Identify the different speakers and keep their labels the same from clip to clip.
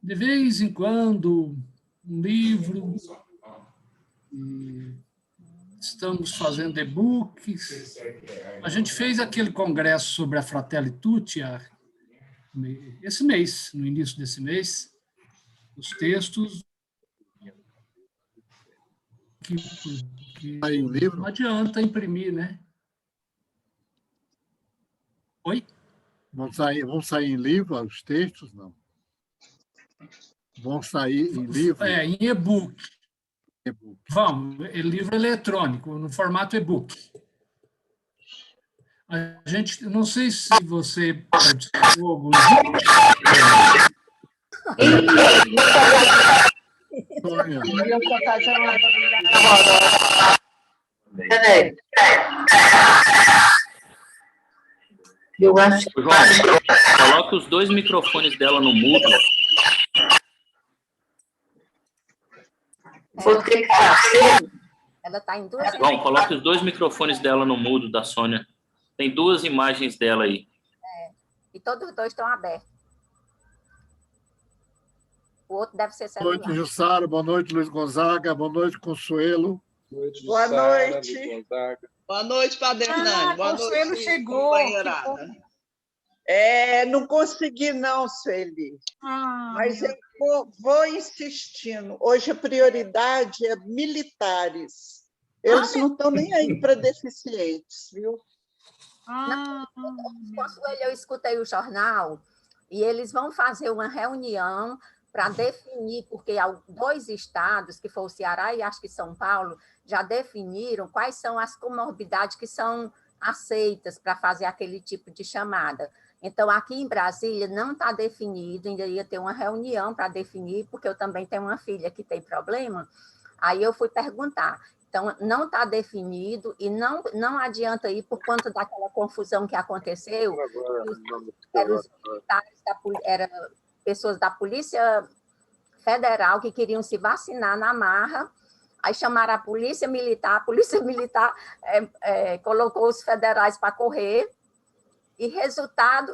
Speaker 1: de vez em quando, um livro, e estamos fazendo e-books. A gente fez aquele congresso sobre a Fratelli Tutti esse mês, no início desse mês, os textos que
Speaker 2: Aí um livro?
Speaker 1: não adianta imprimir, né? Oi?
Speaker 2: Vão sair em livro os textos? Não. Vão sair em livro?
Speaker 1: Em e-book.
Speaker 2: E-book.
Speaker 1: Vamos, livro eletrônico, no formato e-book. A gente, não sei se você participou algum dia.
Speaker 2: Sônia.
Speaker 3: Eu acho que...
Speaker 4: João, coloque os 2 microfones dela no mudo.
Speaker 3: Vou ter que... Ela está em 2
Speaker 4: João, coloque os 2 microfones dela no mudo, da Sônia. Tem 2 imagens dela aí.
Speaker 3: E todos os 2 estão abertos. O outro deve ser celular.
Speaker 2: Boa noite, Jussara. Boa noite, Luiz Gonzaga. Boa noite, Consuelo.
Speaker 5: Boa noite.
Speaker 6: Boa noite, Padre Hernani. Boa
Speaker 5: Consuelo
Speaker 6: noite,
Speaker 5: chegou.
Speaker 6: companheirada.
Speaker 5: Não consegui não, Sueli. Mas eu vou insistindo. Hoje a prioridade é militares. Eles não estão nem aí para deficientes, viu?
Speaker 3: Consuelo, eu escutei o jornal e eles vão fazer uma reunião para definir, porque 2 estados, que foi o Ceará e acho que São Paulo, já definiram quais são as comorbidades que são aceitas para fazer aquele tipo de chamada. Então, aqui em Brasília não está definido, ainda ia ter uma reunião para definir, porque eu também tenho uma filha que tem problema, aí eu fui perguntar. Então, não está definido e não adianta ir por conta daquela confusão que aconteceu. Eram os militares, eram pessoas da Polícia Federal que queriam se vacinar na marra, aí chamaram a Polícia Militar colocou os federais para correr, e resultado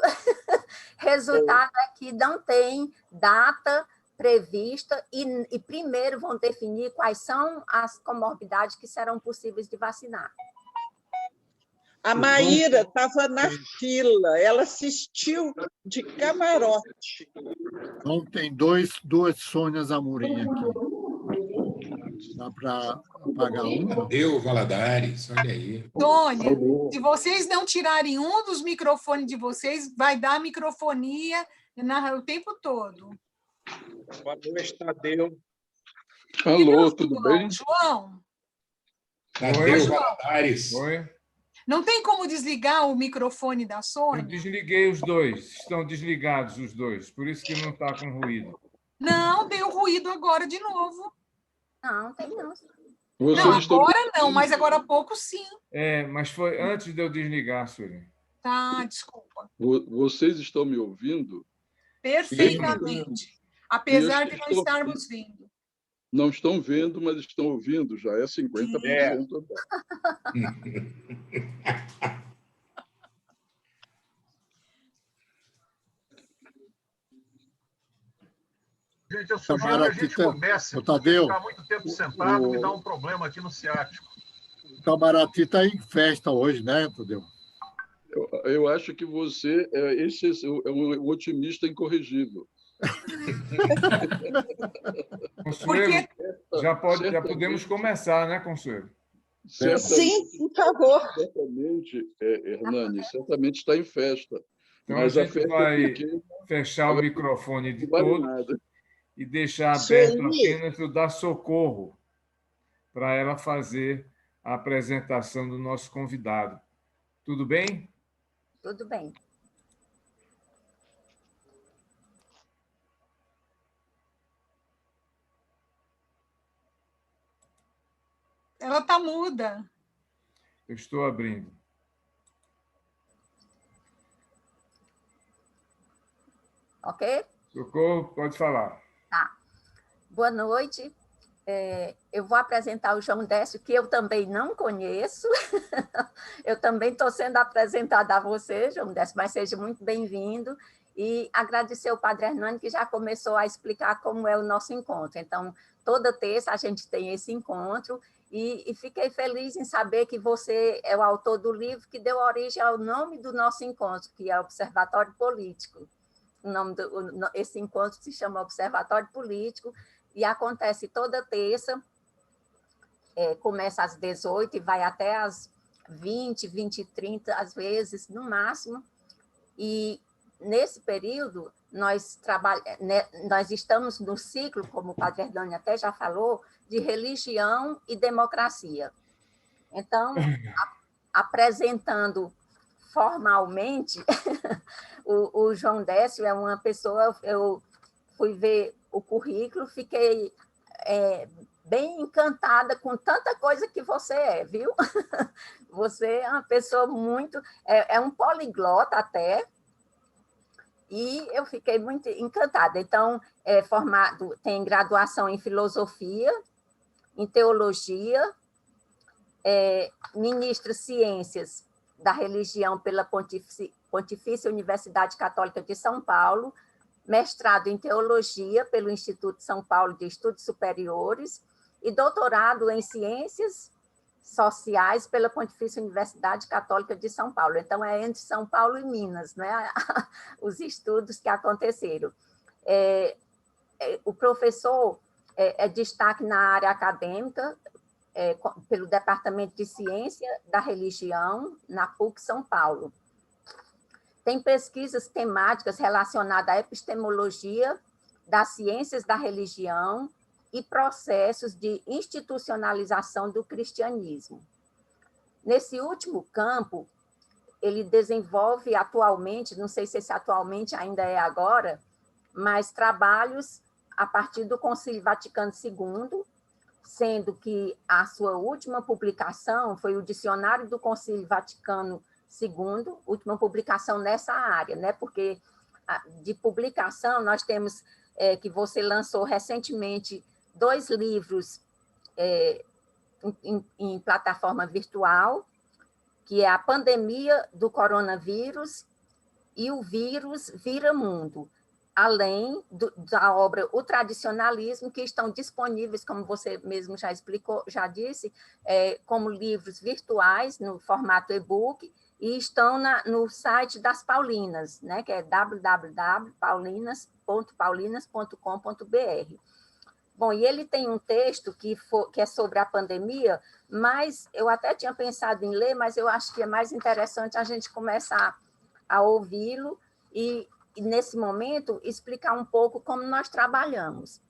Speaker 3: é que não tem data prevista e primeiro vão definir quais são as comorbidades que serão possíveis de vacinar.
Speaker 5: A Maíra estava na fila, ela assistiu de camarote.
Speaker 2: Então, tem duas Sônias Amorim aqui. Dá para apagar uma?
Speaker 7: Deu, Valadares, olha aí.
Speaker 5: Sônia, se vocês não tirarem um dos microfones de vocês, vai dar microfonia o tempo todo.
Speaker 8: Boa noite, Tadeu.
Speaker 9: Alô, tudo bem?
Speaker 5: João?
Speaker 7: Tadeu, Valadares.
Speaker 9: Oi.
Speaker 5: Não tem como desligar o microfone da
Speaker 9: Eu
Speaker 5: Sônia?
Speaker 9: desliguei os 2. Estão desligados os 2, por isso que não está com ruído.
Speaker 5: Não, deu ruído agora de novo.
Speaker 3: Não, tem não.
Speaker 5: Não, agora não, mas agora há pouco sim.
Speaker 9: Mas foi antes de eu desligar, Sueli.
Speaker 5: Tá, desculpa.
Speaker 9: Vocês estão me ouvindo?
Speaker 5: Perfeitamente. Apesar de não estarmos vendo.
Speaker 9: Não estão vendo, mas estão ouvindo, já é 50%.
Speaker 8: Gente, eu sugiro que a gente comece, porque ficar muito tempo sentado me dá um problema aqui no ciático.
Speaker 2: O Itamaraty está em festa hoje, né, Tadeu?
Speaker 9: Eu acho que você é um otimista incorrigível.
Speaker 5: Consuelo,
Speaker 9: já podemos começar, né, Consuelo?
Speaker 5: Sim, por favor.
Speaker 9: Certamente, Hernani, certamente está em festa. Então, a gente vai fechar o microfone de todos e deixar aberto apenas o da Socorro, para ela fazer a apresentação do nosso convidado. Tudo bem?
Speaker 3: Tudo bem.
Speaker 5: Ela está muda.
Speaker 9: Eu estou abrindo.
Speaker 3: Ok?
Speaker 9: Socorro, pode falar.
Speaker 3: Tá. Boa noite. Eu vou apresentar o João Décio, que eu também não conheço. Eu também estou sendo apresentada a você, João Décio, mas seja muito bem-vindo. e agradecer o Padre Hernani, que já começou a explicar como é o nosso encontro. Então, toda terça a gente tem esse encontro, e fiquei feliz em saber que você é o autor do livro que deu origem ao nome do nosso encontro, que é Observatório Político. Esse encontro se chama Observatório Político, e acontece toda terça, começa às 18 e vai até às 20, 20 e 30, às vezes, no máximo. E nesse período, nós estamos no ciclo, como o Padre Hernani até já falou, de religião e democracia. Então, apresentando formalmente, o João Décio é uma pessoa, eu fui ver o currículo, fiquei bem encantada com tanta coisa que você é, viu? Você é uma pessoa muito... É um poliglota até, e eu fiquei muito encantada. Então, tem graduação em filosofia, em teologia, ministra ciências da religião pela Pontifícia Universidade Católica de São Paulo, mestrado em teologia pelo Instituto São Paulo de Estudos Superiores e doutorado em ciências sociais pela Pontifícia Universidade Católica de São Paulo. Então, é entre São Paulo e Minas, né? Os estudos que aconteceram. O professor é destaque na área acadêmica, pelo Departamento de Ciência da Religião, na PUC São Paulo. Tem pesquisas temáticas relacionadas à epistemologia das ciências da religião e processos de institucionalização do cristianismo. Nesse último campo, ele desenvolve atualmente, não sei se esse atualmente ainda é agora, mas trabalhos a partir do Concílio Vaticano II, sendo que a sua última publicação foi o Dicionário do Concílio Vaticano II, última publicação nessa área, né? Porque de publicação nós temos que você lançou recentemente 2 livros em plataforma virtual, que é A Pandemia do Coronavírus e O Vírus Vira Mundo, além da obra O Tradicionalismo, que estão disponíveis, como você mesmo já explicou, já disse, como livros virtuais, no formato e-book, e estão no site das Paulinas, né, que é www.paulinas.com.br. Bom, e ele tem um texto que é sobre a pandemia, mas eu até tinha pensado em ler, mas eu acho que é mais interessante a gente começar a ouvi-lo e nesse momento, explicar um pouco como nós trabalhamos.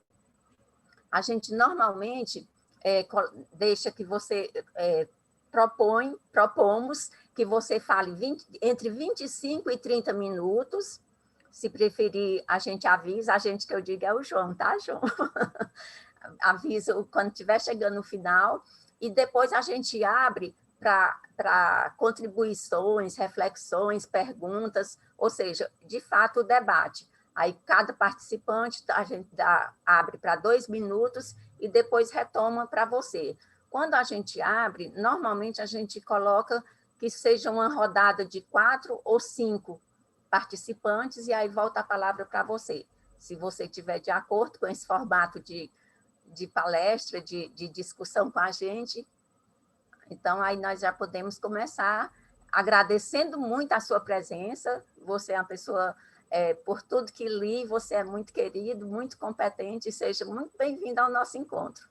Speaker 3: A gente normalmente deixa que você propomos que você fale entre 25 e 30 minutos. Se preferir, a gente avisa, a gente que eu digo é o João, tá, João? Avisa quando estiver chegando no final, e depois a gente abre para contribuições, reflexões, perguntas, ou seja, de fato, o debate. Aí, cada participante, a gente abre para 2 minutos e depois retoma para você. Quando a gente abre, normalmente a gente coloca que seja uma rodada de 4 ou 5 participantes, e aí volta a palavra para você. Se você estiver de acordo com esse formato de palestra, de discussão com a gente, então aí nós já podemos começar agradecendo muito a sua presença. Você é uma pessoa, por tudo que li, você é muito querido, muito competente, e seja muito bem-vindo ao nosso encontro.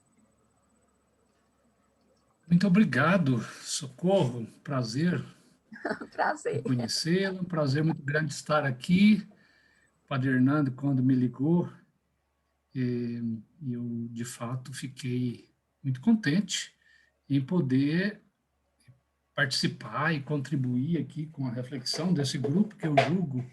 Speaker 1: Muito obrigado, Socorro, prazer.
Speaker 3: Prazer.
Speaker 1: Conhecê-lo, um prazer muito grande estar aqui. O Padre Hernando, quando me ligou, eu, de fato, fiquei muito contente em poder participar e contribuir aqui com a reflexão desse grupo, que eu julgo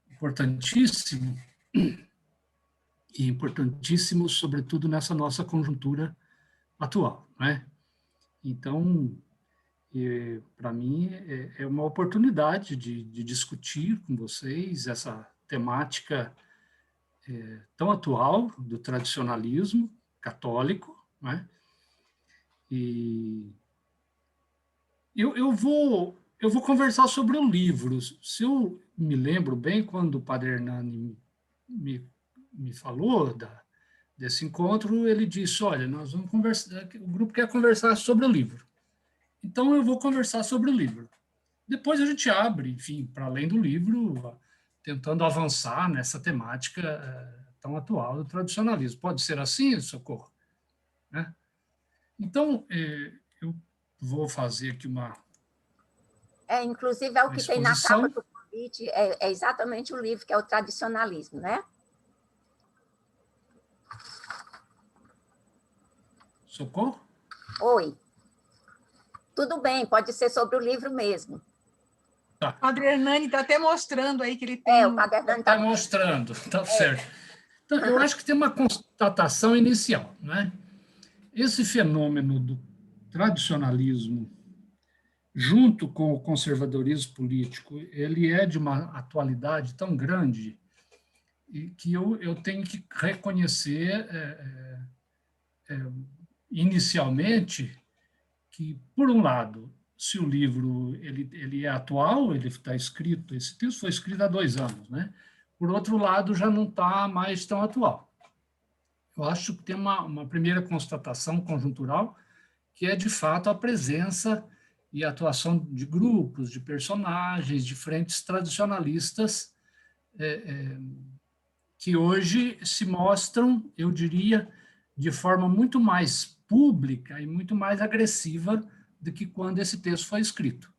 Speaker 1: importantíssimo, e importantíssimo, sobretudo, nessa nossa conjuntura atual, né? Então, para mim, é uma oportunidade de discutir com vocês essa temática tão atual do tradicionalismo católico, né? E eu vou eu vou conversar sobre o livro. Se eu me lembro bem, quando o Padre Hernani me falou desse encontro, ele disse, olha, nós vamos conversar, o grupo quer conversar sobre o livro. Então, eu vou conversar sobre o livro. Depois a gente abre, enfim, para além do livro, tentando avançar nessa temática tão atual do tradicionalismo. Pode ser assim, Socorro? Né? Então, eu vou fazer aqui uma...
Speaker 3: inclusive, é o que tem na capa do convite, é exatamente o livro, que é o Tradicionalismo, né?
Speaker 1: Socorro?
Speaker 3: Oi. Tudo bem, pode ser sobre o livro mesmo.
Speaker 10: Tá. O Padre Hernani está até mostrando aí que ele tem...
Speaker 3: o Padre Hernani
Speaker 1: está mostrando, está certo. Então, eu acho que tem uma constatação inicial, né? Esse fenômeno do tradicionalismo, junto com o conservadorismo político, ele é de uma atualidade tão grande que eu tenho que reconhecer inicialmente que, por um lado, se o livro ele é atual, ele está escrito, esse texto foi escrito há 2 anos, né? Por outro lado, já não está mais tão atual. Eu acho que tem uma primeira constatação conjuntural, que é, de fato, a presença e a atuação de grupos, de personagens, de frentes tradicionalistas que hoje se mostram, eu diria, de forma muito mais pública e muito mais agressiva do que quando esse texto foi escrito.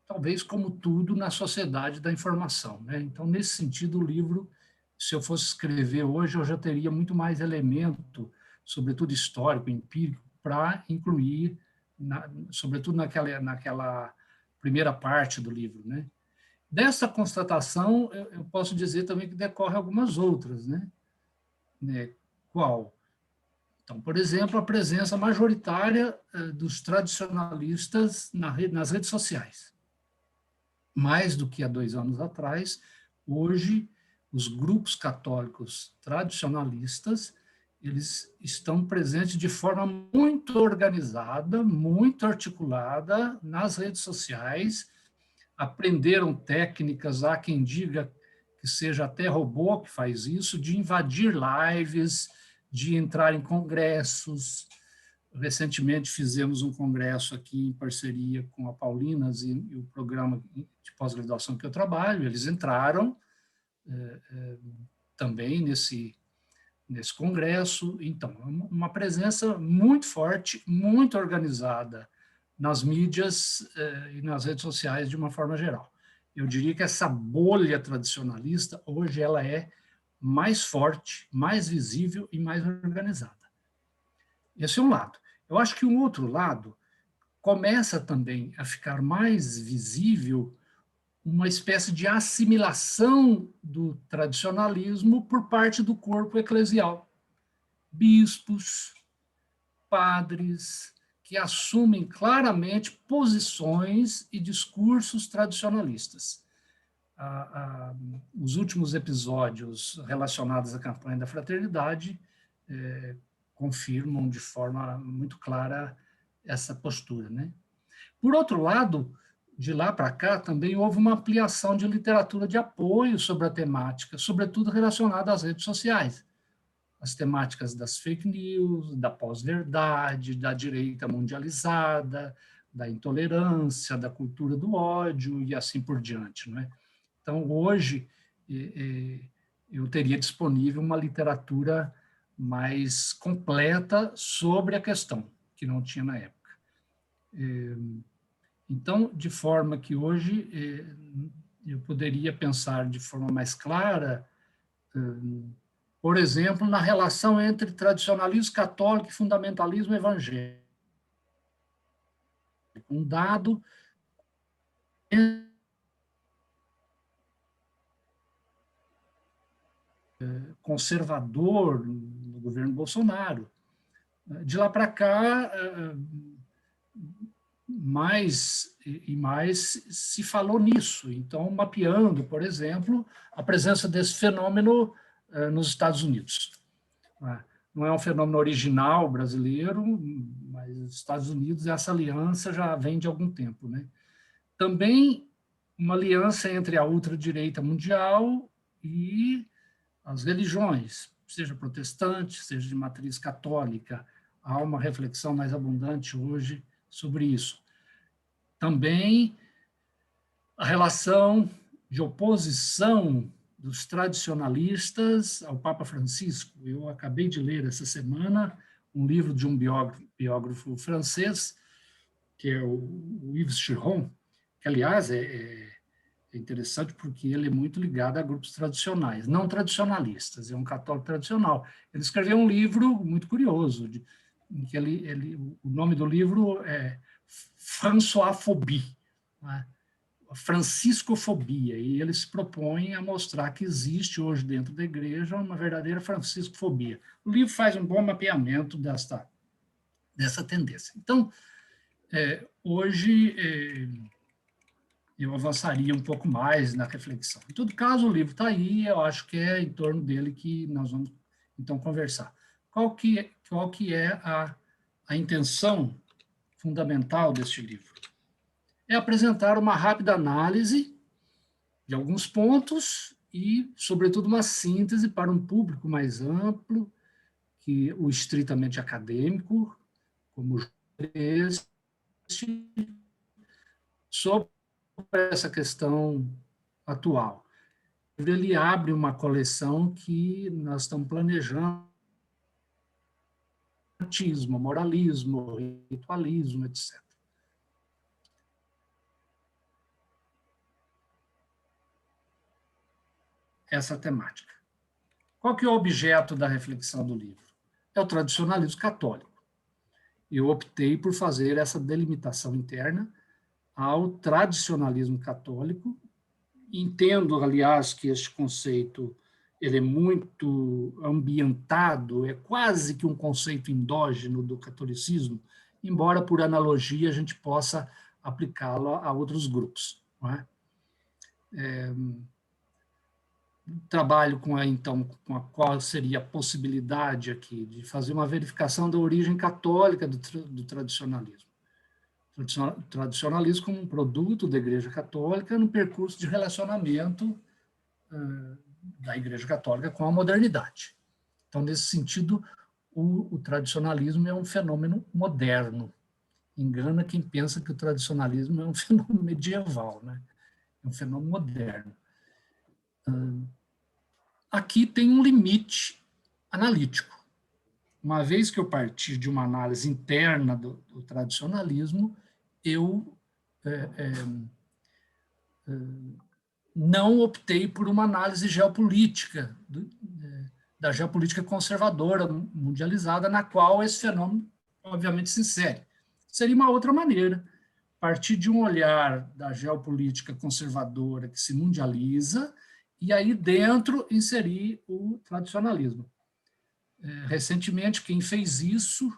Speaker 1: Talvez como tudo na sociedade da informação, né? Então, nesse sentido, o livro, se eu fosse escrever hoje, eu já teria muito mais elemento, sobretudo histórico, empírico, para incluir, sobretudo naquela primeira parte do livro, né? Dessa constatação, eu posso dizer também que decorre algumas outras, né? Qual? Então, por exemplo, a presença majoritária dos tradicionalistas nas redes sociais. Mais do que há 2 anos atrás, hoje, os grupos católicos tradicionalistas, eles estão presentes de forma muito organizada, muito articulada nas redes sociais, aprenderam técnicas, há quem diga que seja até robô que faz isso, de invadir lives, de entrar em congressos. Recentemente fizemos um congresso aqui em parceria com a Paulinas e o programa de pós-graduação que eu trabalho. Eles entraram também nesse congresso. Então, uma presença muito forte, muito organizada nas mídias e nas redes sociais de uma forma geral. Eu diria que essa bolha tradicionalista, hoje, ela é mais forte, mais visível e mais organizada. Esse é um lado. Eu acho que um outro lado começa também a ficar mais visível uma espécie de assimilação do tradicionalismo por parte do corpo eclesial. Bispos, padres, que assumem claramente posições e discursos tradicionalistas. Os últimos episódios relacionados à campanha da fraternidade confirmam de forma muito clara essa postura, né? Por outro lado, de lá para cá, também houve uma ampliação de literatura de apoio sobre a temática, sobretudo relacionada às redes sociais. As temáticas das fake news, da pós-verdade, da direita mundializada, da intolerância, da cultura do ódio e assim por diante, não é? Então, hoje, eu teria disponível uma literatura mais completa sobre a questão, que não tinha na época. Então, de forma que hoje eu poderia pensar de forma mais clara, por exemplo, na relação entre tradicionalismo católico e fundamentalismo evangélico. Um dado conservador no governo Bolsonaro. De lá para cá, mais e mais se falou nisso. Então, mapeando, por exemplo, a presença desse fenômeno nos Estados Unidos. Não é um fenômeno original brasileiro, mas nos Estados Unidos essa aliança já vem de algum tempo, né? Também uma aliança entre a ultradireita mundial e as religiões, seja protestante, seja de matriz católica. Há uma reflexão mais abundante hoje sobre isso. Também a relação de oposição dos tradicionalistas ao Papa Francisco. Eu acabei de ler essa semana um livro de um biógrafo francês, que é o Yves Chiron, que, aliás, é interessante porque ele é muito ligado a grupos tradicionais, não tradicionalistas, é um católico tradicional. Ele escreveu um livro muito curioso, em que o nome do livro é Françoisphobie, né? Franciscofobia, e ele se propõe a mostrar que existe hoje dentro da igreja uma verdadeira franciscofobia. O livro faz um bom mapeamento dessa tendência. Então, hoje eu avançaria um pouco mais na reflexão. Em todo caso, o livro está aí, eu acho que é em torno dele que nós vamos, então, conversar. Qual que é a intenção fundamental deste livro? É apresentar uma rápida análise de alguns pontos e, sobretudo, uma síntese para um público mais amplo que o estritamente acadêmico, como este, sobre essa questão atual. Ele abre uma coleção que nós estamos planejando: moralismo, ritualismo, etc. Essa temática. Qual que é o objeto da reflexão do livro? É o tradicionalismo católico. Eu optei por fazer essa delimitação interna ao tradicionalismo católico. Entendo, aliás, que este conceito ele é muito ambientado, é quase que um conceito endógeno do catolicismo, embora, por analogia, a gente possa aplicá-lo a outros grupos. Não é? Trabalho com a qual seria a possibilidade aqui de fazer uma verificação da origem católica do tradicionalismo. O tradicionalismo como um produto da Igreja Católica no percurso de relacionamento da Igreja Católica com a modernidade. Então, nesse sentido, o tradicionalismo é um fenômeno moderno. Engana quem pensa que o tradicionalismo é um fenômeno medieval, né? É um fenômeno moderno. Aqui tem um limite analítico. Uma vez que eu parti de uma análise interna do tradicionalismo, eu não optei por uma análise geopolítica, da geopolítica conservadora, mundializada, na qual esse fenômeno, obviamente, se insere. Seria uma outra maneira, partir de um olhar da geopolítica conservadora que se mundializa, e aí dentro inserir o tradicionalismo. Recentemente, quem fez isso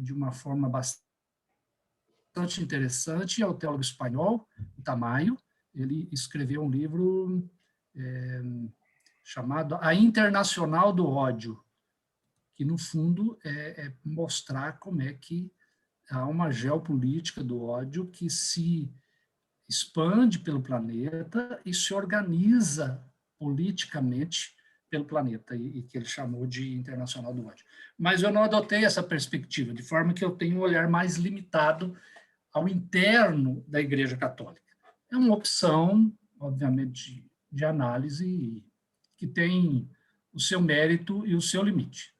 Speaker 1: de uma forma bastante interessante é o teólogo espanhol, Tamayo. Ele escreveu um livro chamado A Internacional do Ódio, que, no fundo, é mostrar como é que há uma geopolítica do ódio que se expande pelo planeta e se organiza politicamente pelo planeta, e que ele chamou de Internacional do Ódio. Mas eu não adotei essa perspectiva, de forma que eu tenho um olhar mais limitado ao interno da Igreja Católica. É uma opção, obviamente, de análise que tem o seu mérito e o seu limite.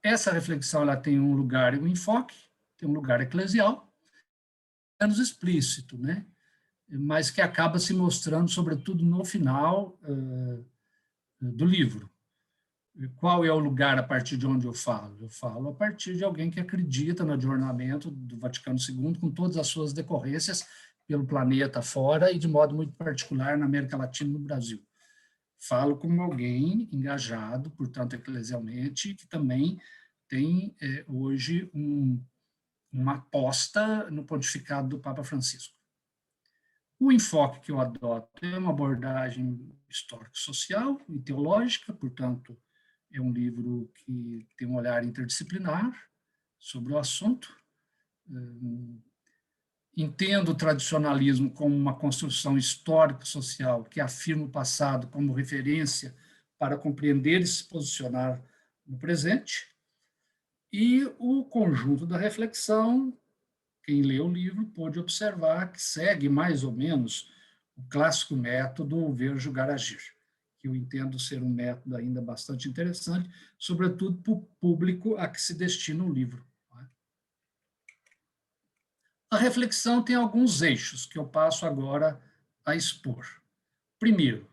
Speaker 1: Essa reflexão ela tem um lugar e um enfoque, tem um lugar eclesial, menos explícito, né? Mas que acaba se mostrando, sobretudo, no final do livro. Qual é o lugar a partir de onde eu falo? Eu falo a partir de alguém que acredita no adornamento do Vaticano II, com todas as suas decorrências pelo planeta fora e, de modo muito particular, na América Latina e no Brasil. Falo como alguém engajado, portanto, eclesialmente, que também tem hoje uma aposta no pontificado do Papa Francisco. O enfoque que eu adoto é uma abordagem histórico-social e teológica, portanto, é um livro que tem um olhar interdisciplinar sobre o assunto, Entendo o tradicionalismo como uma construção histórico-social que afirma o passado como referência para compreender e se posicionar no presente. E o conjunto da reflexão, quem lê o livro pôde observar que segue mais ou menos o clássico método ver, julgar, agir, que eu entendo ser um método ainda bastante interessante, sobretudo para o público a que se destina o livro. A reflexão tem alguns eixos que eu passo agora a expor. Primeiro,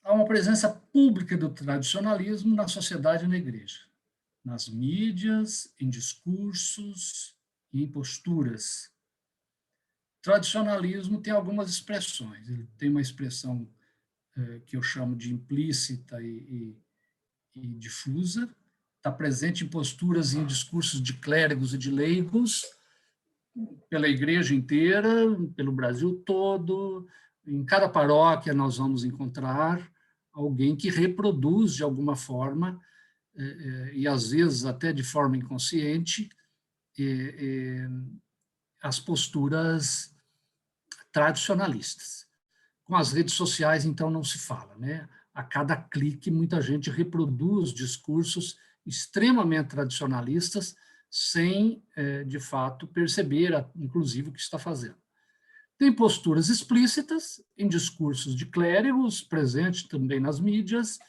Speaker 1: há uma presença pública do tradicionalismo na sociedade e na igreja, nas mídias, em discursos e em posturas. Tradicionalismo tem algumas expressões. Ele tem uma expressão que eu chamo de implícita e difusa, está presente em posturas e em discursos de clérigos e de leigos, pela igreja inteira, pelo Brasil todo. Em cada paróquia nós vamos encontrar alguém que reproduz de alguma forma, e às vezes até de forma inconsciente, as posturas tradicionalistas. Com as redes sociais, então, não se fala, né? A cada clique, muita gente reproduz discursos extremamente tradicionalistas, sem, de fato, perceber, inclusive, o que está fazendo. Tem posturas explícitas em discursos de clérigos, presentes também nas mídias,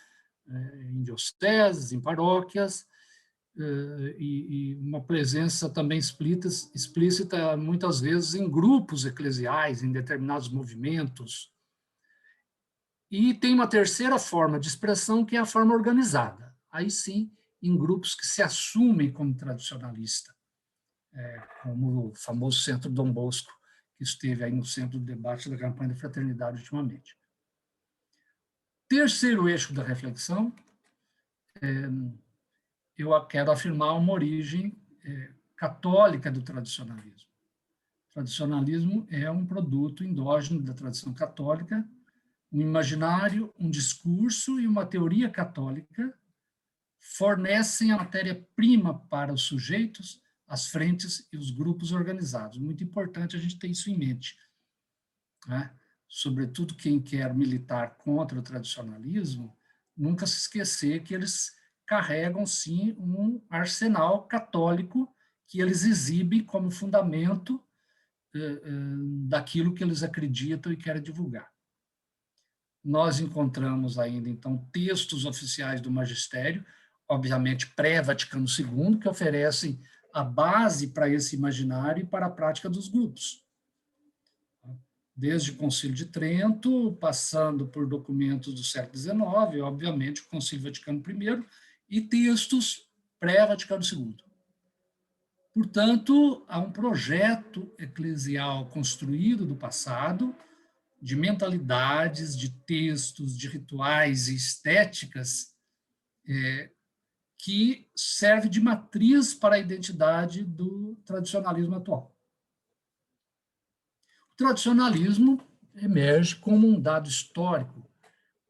Speaker 1: em dioceses, em paróquias, e uma presença também explícita, muitas vezes, em grupos eclesiais, em determinados movimentos. E tem uma terceira forma de expressão, que é a forma organizada. Aí sim, em grupos que se assumem como tradicionalista, como o famoso Centro Dom Bosco, que esteve aí no centro do debate da campanha da fraternidade ultimamente. Terceiro eixo da reflexão, eu quero afirmar uma origem católica do tradicionalismo. O tradicionalismo é um produto endógeno da tradição católica, um imaginário, um discurso e uma teoria católica fornecem a matéria-prima para os sujeitos, as frentes e os grupos organizados. Muito importante a gente ter isso em mente, né? Sobretudo quem quer militar contra o tradicionalismo, nunca se esquecer que eles carregam, sim, um arsenal católico que eles exibem como fundamento daquilo que eles acreditam e querem divulgar. Nós encontramos ainda, então, textos oficiais do magistério, obviamente pré-Vaticano II, que oferecem a base para esse imaginário e para a prática dos grupos. Desde o Concílio de Trento, passando por documentos do século XIX, obviamente o Concílio Vaticano I, e textos pré-Vaticano II. Portanto, há um projeto eclesial construído do passado, de mentalidades, de textos, de rituais e estéticas, que serve de matriz para a identidade do tradicionalismo atual. O tradicionalismo emerge como um dado histórico,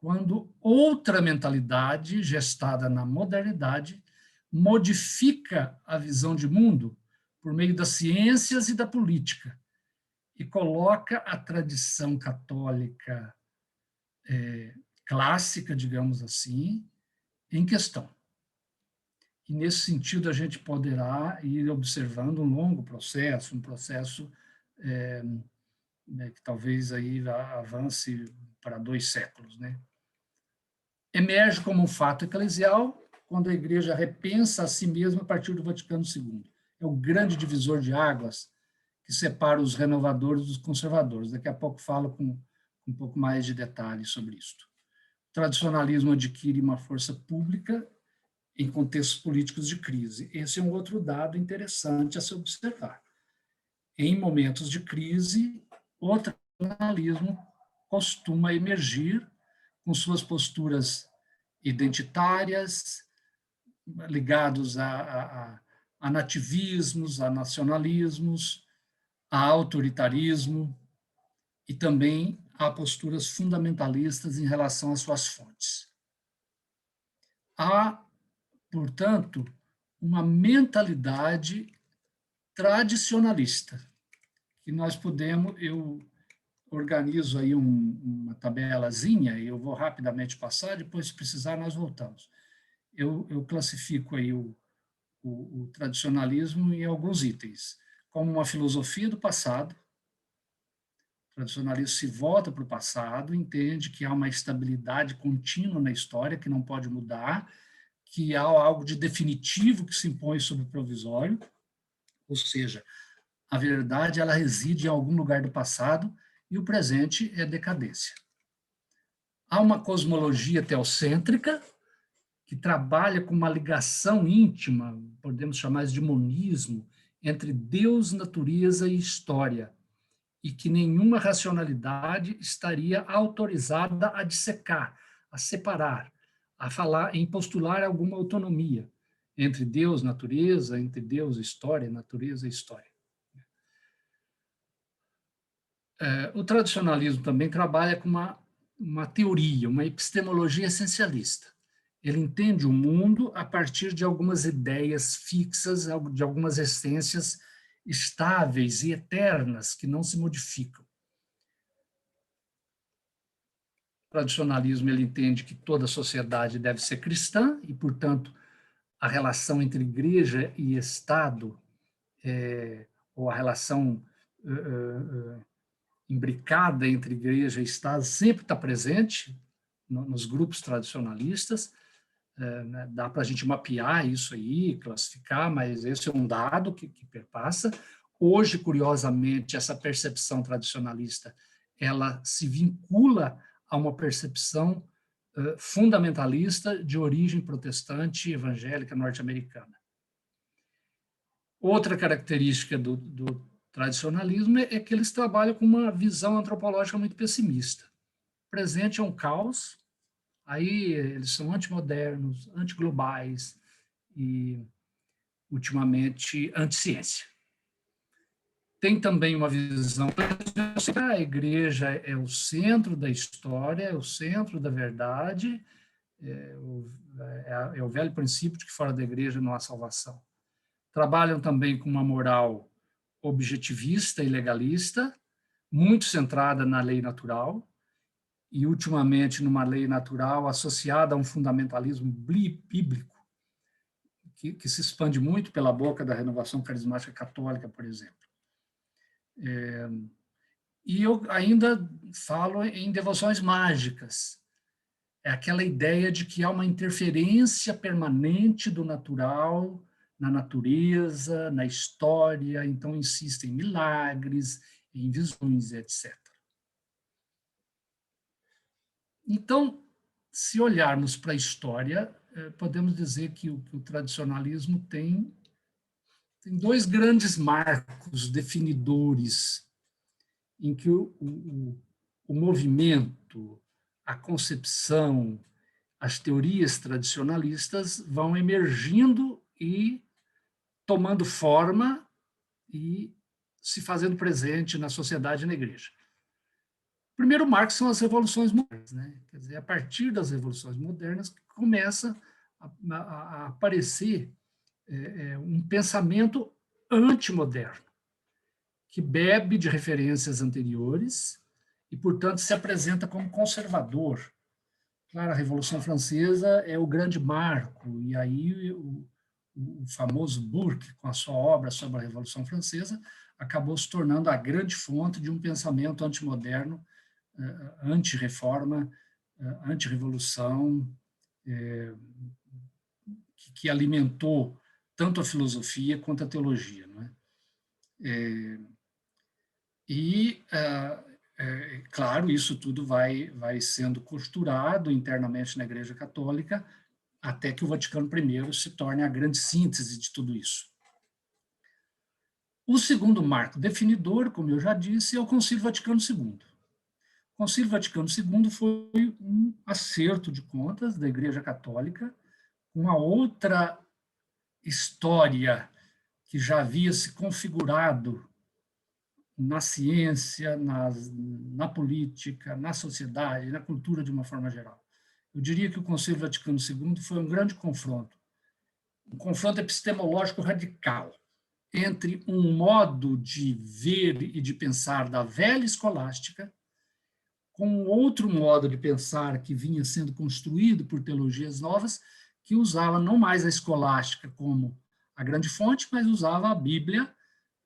Speaker 1: quando outra mentalidade, gestada na modernidade, modifica a visão de mundo por meio das ciências e da política, e coloca a tradição católica clássica, digamos assim, em questão. E, nesse sentido, a gente poderá ir observando um longo processo, um processo que talvez aí avance para 2 séculos, né? Emerge como um fato eclesial quando a Igreja repensa a si mesma a partir do Vaticano II. É o grande divisor de águas que separa os renovadores dos conservadores. Daqui a pouco falo com um pouco mais de detalhes sobre isso. O tradicionalismo adquire uma força pública em contextos políticos de crise. Esse é um outro dado interessante a se observar. Em momentos de crise, o tradicionalismo costuma emergir com suas posturas identitárias, ligados a nativismos, a nacionalismos, a autoritarismo e também a posturas fundamentalistas em relação às suas fontes. Há, portanto, uma mentalidade tradicionalista, e nós podemos, eu organizo aí uma tabelazinha, e eu vou rapidamente passar, depois, se precisar, nós voltamos. Eu classifico aí o tradicionalismo em alguns itens, como uma filosofia do passado. O tradicionalismo se volta para o passado, entende que há uma estabilidade contínua na história, que não pode mudar, que há algo de definitivo que se impõe sobre o provisório, ou seja, a verdade ela reside em algum lugar do passado e o presente é decadência. Há uma cosmologia teocêntrica, que trabalha com uma ligação íntima, podemos chamar de monismo, entre Deus, natureza e história, e que nenhuma racionalidade estaria autorizada a dissecar, a separar, a falar, em postular alguma autonomia entre Deus, natureza, entre Deus, história, natureza e história. O tradicionalismo também trabalha com uma teoria, uma epistemologia essencialista. Ele entende o mundo a partir de algumas ideias fixas, de algumas essências estáveis e eternas, que não se modificam. O tradicionalismo ele entende que toda sociedade deve ser cristã e, portanto, a relação entre igreja e Estado, ou a relação imbricada entre igreja e Estado, sempre está presente nos grupos tradicionalistas. Dá para a gente mapear isso aí, classificar, mas esse é um dado que perpassa. Hoje, curiosamente, essa percepção tradicionalista ela se vincula a uma percepção fundamentalista de origem protestante evangélica norte-americana. Outra característica do tradicionalismo é que eles trabalham com uma visão antropológica muito pessimista. O presente é um caos, aí eles são antimodernos, antiglobais e, ultimamente, anti-ciência. Tem também uma visão que a igreja é o centro da história, é o centro da verdade, é o velho princípio de que fora da igreja não há salvação. Trabalham também com uma moral objetivista e legalista, muito centrada na lei natural, e, ultimamente, numa lei natural associada a um fundamentalismo bíblico, que se expande muito pela boca da renovação carismática católica, por exemplo. E eu ainda falo em devoções mágicas. É aquela ideia de que há uma interferência permanente do natural na natureza, na história, então insistem em milagres, em visões, etc. Então, se olharmos para a história, podemos dizer que o tradicionalismo tem dois grandes marcos definidores em que o movimento, a concepção, as teorias tradicionalistas vão emergindo e tomando forma e se fazendo presente na sociedade e na igreja. O primeiro marco são as revoluções modernas, né? Quer dizer, a partir das revoluções modernas que começa a aparecer um pensamento antimoderno, que bebe de referências anteriores e, portanto, se apresenta como conservador. Claro, a Revolução Francesa é o grande marco, e aí o famoso Burke, com a sua obra sobre a Revolução Francesa, acabou se tornando a grande fonte de um pensamento antimoderno, anti-reforma, anti-revolução, que alimentou tanto a filosofia quanto a teologia, não é? Claro, isso tudo vai sendo costurado internamente na Igreja Católica, até que o Vaticano I se torne a grande síntese de tudo isso. O segundo marco definidor, como eu já disse, é o Concílio Vaticano II. O Concílio Vaticano II foi um acerto de contas da Igreja Católica, uma outra história que já havia se configurado na ciência, na política, na sociedade, na cultura de uma forma geral. Eu diria que o Concílio Vaticano II foi um grande confronto, um confronto epistemológico radical entre um modo de ver e de pensar da velha escolástica com outro modo de pensar que vinha sendo construído por teologias novas, que usava não mais a escolástica como a grande fonte, mas usava a Bíblia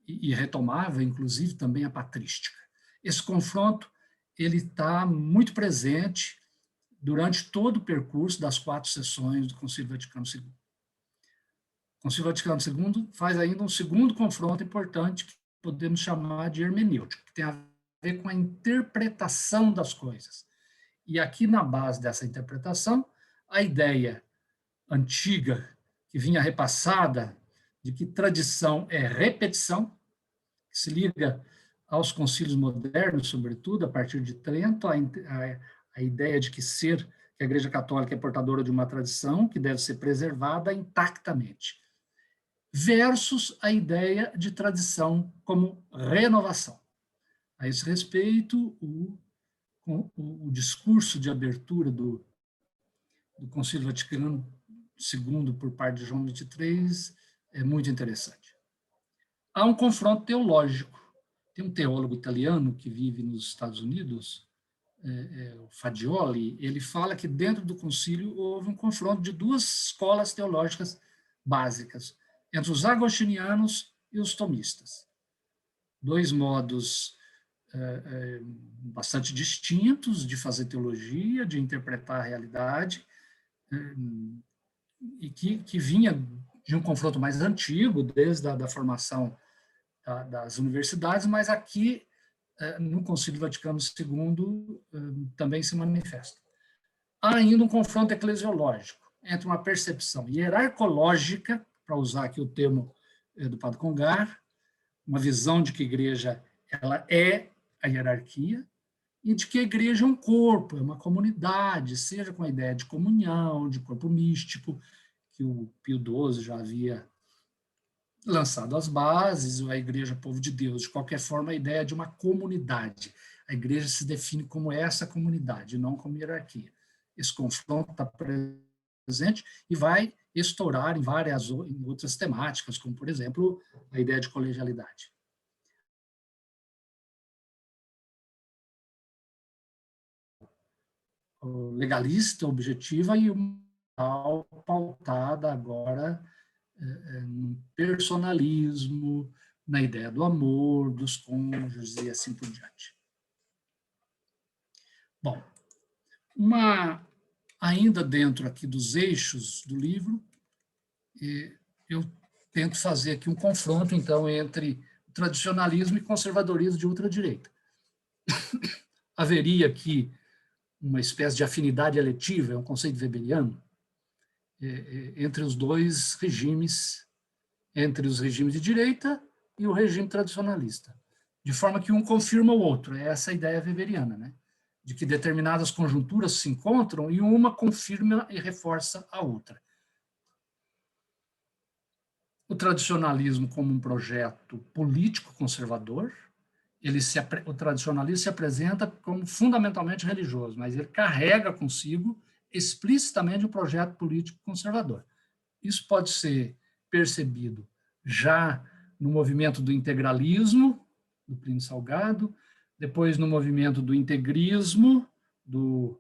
Speaker 1: e retomava, inclusive, também a patrística. Esse confronto ele está muito presente durante todo o percurso das 4 sessões do Concílio Vaticano II. O Concílio Vaticano II faz ainda um segundo confronto importante que podemos chamar de hermenêutica, que tem a ver com a interpretação das coisas. E aqui, na base dessa interpretação, a ideia antiga, que vinha repassada, de que tradição é repetição, que se liga aos concílios modernos, sobretudo, a partir de Trento, a ideia de que a Igreja Católica é portadora de uma tradição que deve ser preservada intactamente, versus a ideia de tradição como renovação. A esse respeito, o discurso de abertura do Concílio Vaticano II por parte de João XXIII é muito interessante. Há um confronto teológico. Tem um teólogo italiano que vive nos Estados Unidos, o Fagioli, ele fala que dentro do concílio houve um confronto de 2 escolas teológicas básicas, entre os agostinianos e os tomistas. 2 modos bastante distintos de fazer teologia, de interpretar a realidade, e que vinha de um confronto mais antigo, desde a formação das universidades, mas aqui, no Concílio Vaticano II, também se manifesta. Há ainda um confronto eclesiológico entre uma percepção hierarcológica, para usar aqui o termo do Padre Congar, uma visão de que a igreja ela é a hierarquia, e de que a igreja é um corpo, é uma comunidade, seja com a ideia de comunhão, de corpo místico, que o Pio XII já havia lançado as bases, a igreja povo de Deus. De qualquer forma, a ideia de uma comunidade. A igreja se define como essa comunidade, não como hierarquia. Esse confronto está presente e vai estourar em outras temáticas, como, por exemplo, a ideia de colegialidade. Legalista, objetiva e pautada agora no personalismo, na ideia do amor, dos cônjuges e assim por diante. Bom, ainda dentro aqui dos eixos do livro, eu tento fazer aqui um confronto, então, entre tradicionalismo e conservadorismo de ultradireita. Haveria aqui uma espécie de afinidade eletiva, é um conceito weberiano, entre os 2 regimes, entre os regimes de direita e o regime tradicionalista, de forma que um confirma o outro. É essa a ideia weberiana, né? De que determinadas conjunturas se encontram e uma confirma e reforça a outra. O tradicionalismo como um projeto político conservador, o tradicionalismo se apresenta como fundamentalmente religioso, mas ele carrega consigo explicitamente um projeto político conservador. Isso pode ser percebido já no movimento do integralismo, do Plínio Salgado, depois no movimento do integrismo, do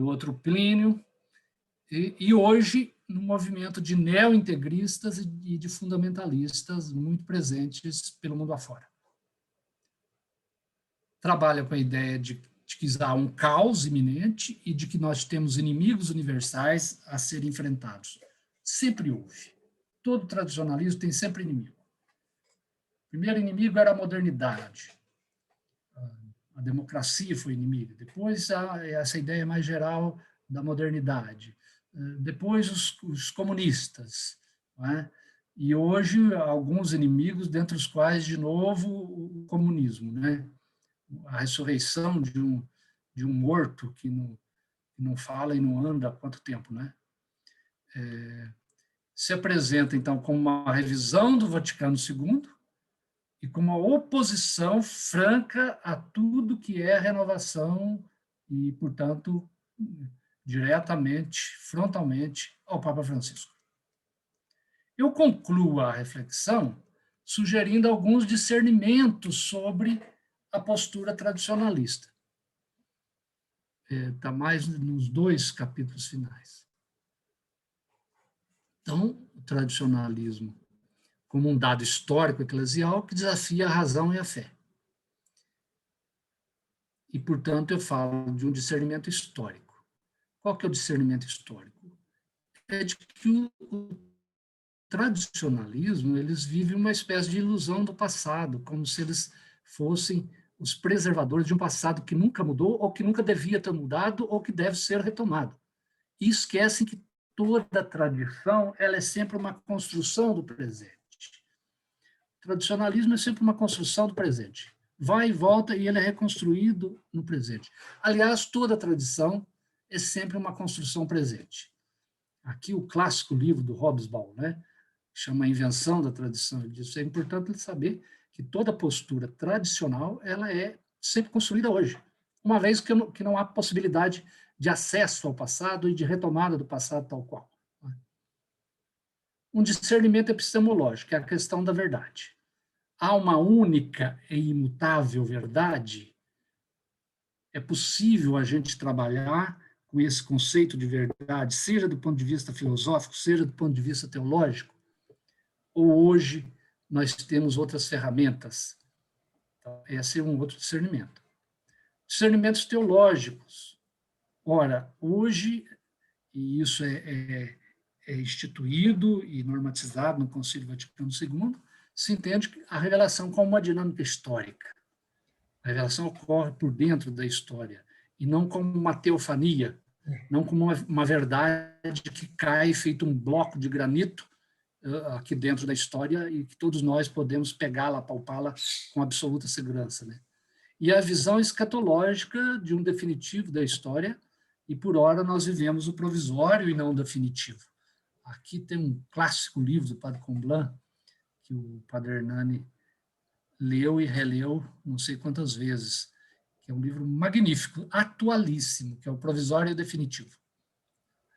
Speaker 1: outro Plínio, e hoje no movimento de neo-integristas e de fundamentalistas muito presentes pelo mundo afora. Trabalha com a ideia de que há um caos iminente e de que nós temos inimigos universais a serem enfrentados. Sempre houve. Todo tradicionalismo tem sempre inimigo. O primeiro inimigo era a modernidade. A democracia foi inimiga. Depois, essa ideia mais geral da modernidade. Depois, os comunistas. Não é? E hoje, alguns inimigos, dentre os quais, de novo, o comunismo, né? A ressurreição de um morto que não fala e não anda há quanto tempo, né? Se apresenta, então, como uma revisão do Vaticano II e como uma oposição franca a tudo que é renovação e, portanto, diretamente, frontalmente, ao Papa Francisco. Eu concluo a reflexão sugerindo alguns discernimentos sobre a postura tradicionalista. Está mais nos 2 capítulos finais. Então, o tradicionalismo como um dado histórico eclesial que desafia a razão e a fé. E, portanto, eu falo de um discernimento histórico. Qual que é o discernimento histórico? É de que o tradicionalismo, eles vivem uma espécie de ilusão do passado, como se eles fossem os preservadores de um passado que nunca mudou, ou que nunca devia ter mudado, ou que deve ser retomado. E esquecem que toda tradição ela é sempre uma construção do presente. O tradicionalismo é sempre uma construção do presente. Vai e volta e ele é reconstruído no presente. Aliás, toda tradição é sempre uma construção presente. Aqui o clássico livro do Hobsbawm, né, chama A Invenção da Tradição, ele diz: é importante saber que toda postura tradicional ela é sempre construída hoje, uma vez que não há possibilidade de acesso ao passado e de retomada do passado tal qual. Um discernimento epistemológico, que é a questão da verdade. Há uma única e imutável verdade? É possível a gente trabalhar com esse conceito de verdade, seja do ponto de vista filosófico, seja do ponto de vista teológico? Ou hoje nós temos outras ferramentas? Então, esse é um outro discernimento. Discernimentos teológicos. Ora, hoje, e isso é instituído e normatizado no Concílio Vaticano II, se entende a revelação como uma dinâmica histórica. A revelação ocorre por dentro da história, e não como uma teofania, não como uma verdade que cai feito um bloco de granito aqui dentro da história e que todos nós podemos pegá-la, palpá-la com absoluta segurança, né? E a visão escatológica de um definitivo da história, e por ora nós vivemos o provisório e não o definitivo. Aqui tem um clássico livro do Padre Comblan, que o Padre Hernani leu e releu não sei quantas vezes, que é um livro magnífico, atualíssimo, que é o Provisório e o Definitivo.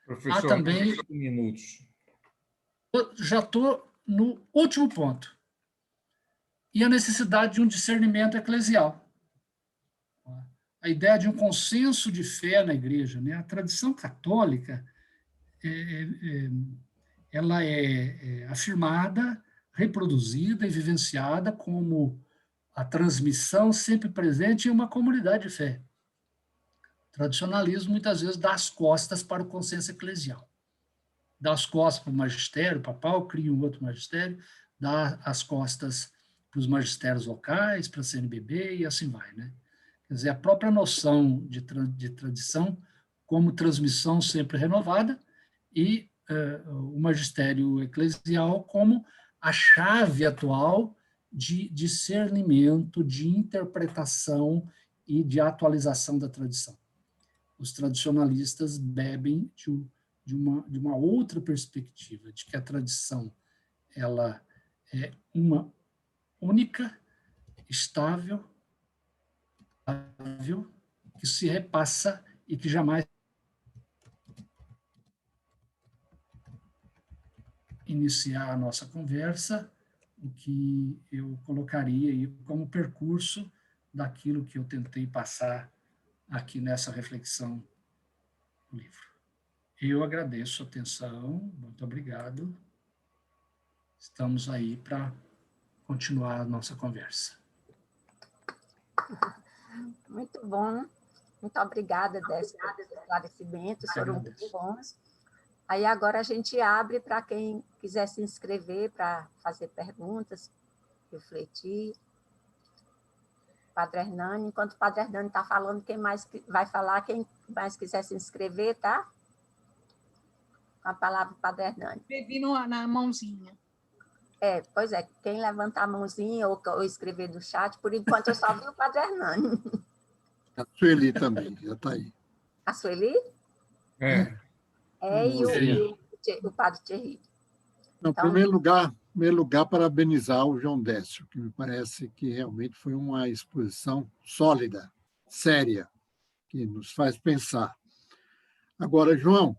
Speaker 9: Professor,
Speaker 1: há também
Speaker 9: 5 minutos.
Speaker 1: Já estou no último ponto. E a necessidade de um discernimento eclesial. A ideia de um consenso de fé na igreja, né? A tradição católica ela é afirmada, reproduzida e vivenciada como a transmissão sempre presente em uma comunidade de fé. O tradicionalismo, muitas vezes, dá as costas para o consenso eclesial. Dá as costas para o magistério papal, cria um outro magistério, dá as costas para os magistérios locais, para a CNBB e assim vai, né? Quer dizer, a própria noção de tradição como transmissão sempre renovada e o magistério eclesial como a chave atual de discernimento, de interpretação e de atualização da tradição. Os tradicionalistas bebem de uma outra perspectiva, de que a tradição ela é uma única, estável, que se repassa e que jamais iniciar a nossa conversa, o que eu colocaria aí como percurso daquilo que eu tentei passar aqui nessa reflexão do livro. Eu agradeço a atenção, muito obrigado. Estamos aí para continuar a nossa conversa.
Speaker 3: Muito bom. Muito obrigada desses esclarecimentos, foram muito bons. Aí agora a gente abre para quem quiser se inscrever para fazer perguntas, refletir. Padre Hernani, enquanto o Padre Hernani está falando, quem mais vai falar, quem mais quiser se inscrever, tá? Com a palavra, Padre Hernani.
Speaker 10: Escrevi na mãozinha.
Speaker 3: Pois é, quem levantar a mãozinha ou escrever do chat, por enquanto eu só vi o Padre Hernani.
Speaker 2: A Sueli também, já está aí.
Speaker 3: A Sueli? E o Padre Thierry.
Speaker 2: Então, em primeiro lugar, parabenizar o João Décio, que me parece que realmente foi uma exposição sólida, séria, que nos faz pensar. Agora, João,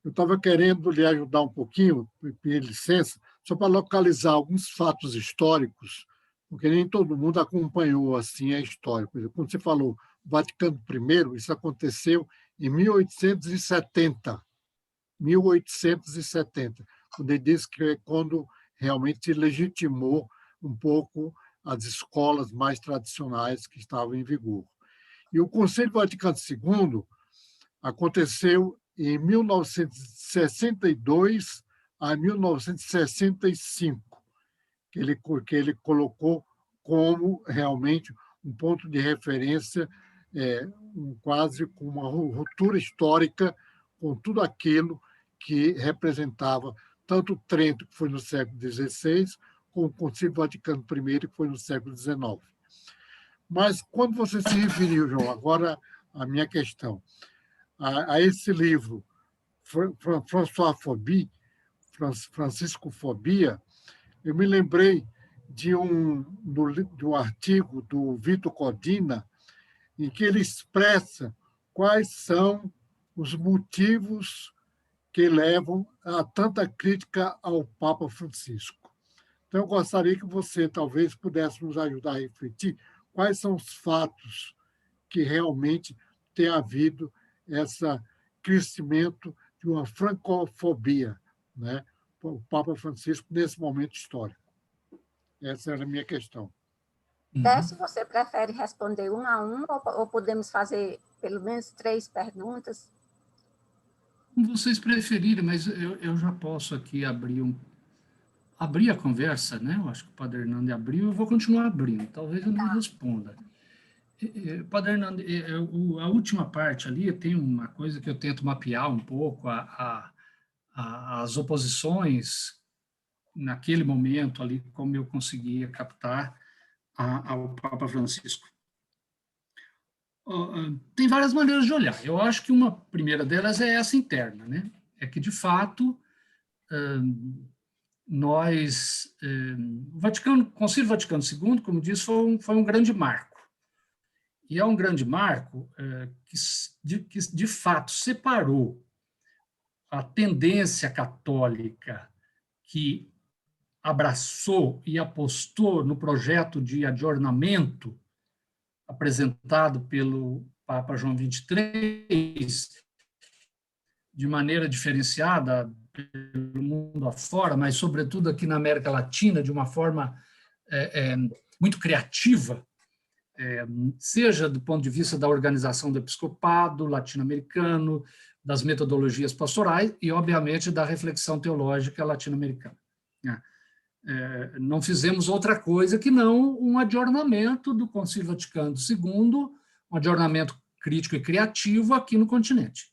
Speaker 2: eu estava querendo lhe ajudar um pouquinho, pedir licença. só para localizar alguns fatos históricos, porque nem todo mundo acompanhou assim a história. Por exemplo, quando você falou Vaticano I, isso aconteceu em 1870. 1870, quando ele diz que é quando realmente se legitimou um pouco as escolas mais tradicionais que estavam em vigor. E o Conselho Vaticano II aconteceu em 1962 a 1965, que ele colocou como realmente um ponto de referência, quase com uma ruptura histórica com tudo aquilo que representava tanto Trento, que foi no século XVI, como o Concílio Vaticano I, que foi no século XIX. Mas, quando você se referiu, João, agora a minha questão, a esse livro, Francisco Fobia, eu me lembrei de um artigo do Vitor Codina, em que ele expressa quais são os motivos que levam a tanta crítica ao Papa Francisco. Então, eu gostaria que você, talvez, pudesse nos ajudar a refletir quais são os fatos que realmente tem havido esse crescimento de uma francofobia, né? O Papa Francisco nesse momento histórico. Essa era a minha questão.
Speaker 3: Décio, você prefere responder um a um ou podemos fazer pelo menos 3 perguntas?
Speaker 1: Como vocês preferirem, mas eu já posso aqui abrir a conversa, né? Eu acho que o Padre Hernando abriu, eu vou continuar abrindo, talvez eu não responda. Padre Hernando, a última parte ali tem uma coisa que eu tento mapear um pouco, as oposições naquele momento ali, como eu conseguia captar ao Papa Francisco. Tem várias maneiras de olhar. Eu acho que uma primeira delas é essa interna, né? É que, de fato, o Concílio Vaticano II, como disse, foi um grande marco. E é um grande marco que, de fato, separou a tendência católica que abraçou e apostou no projeto de adornamento apresentado pelo Papa João XXIII, de maneira diferenciada pelo mundo afora, mas, sobretudo, aqui na América Latina, de uma forma muito criativa, seja do ponto de vista da organização do episcopado latino-americano, das metodologias pastorais e, obviamente, da reflexão teológica latino-americana. Não fizemos outra coisa que não um adornamento do Concílio Vaticano II, um adornamento crítico e criativo aqui no continente.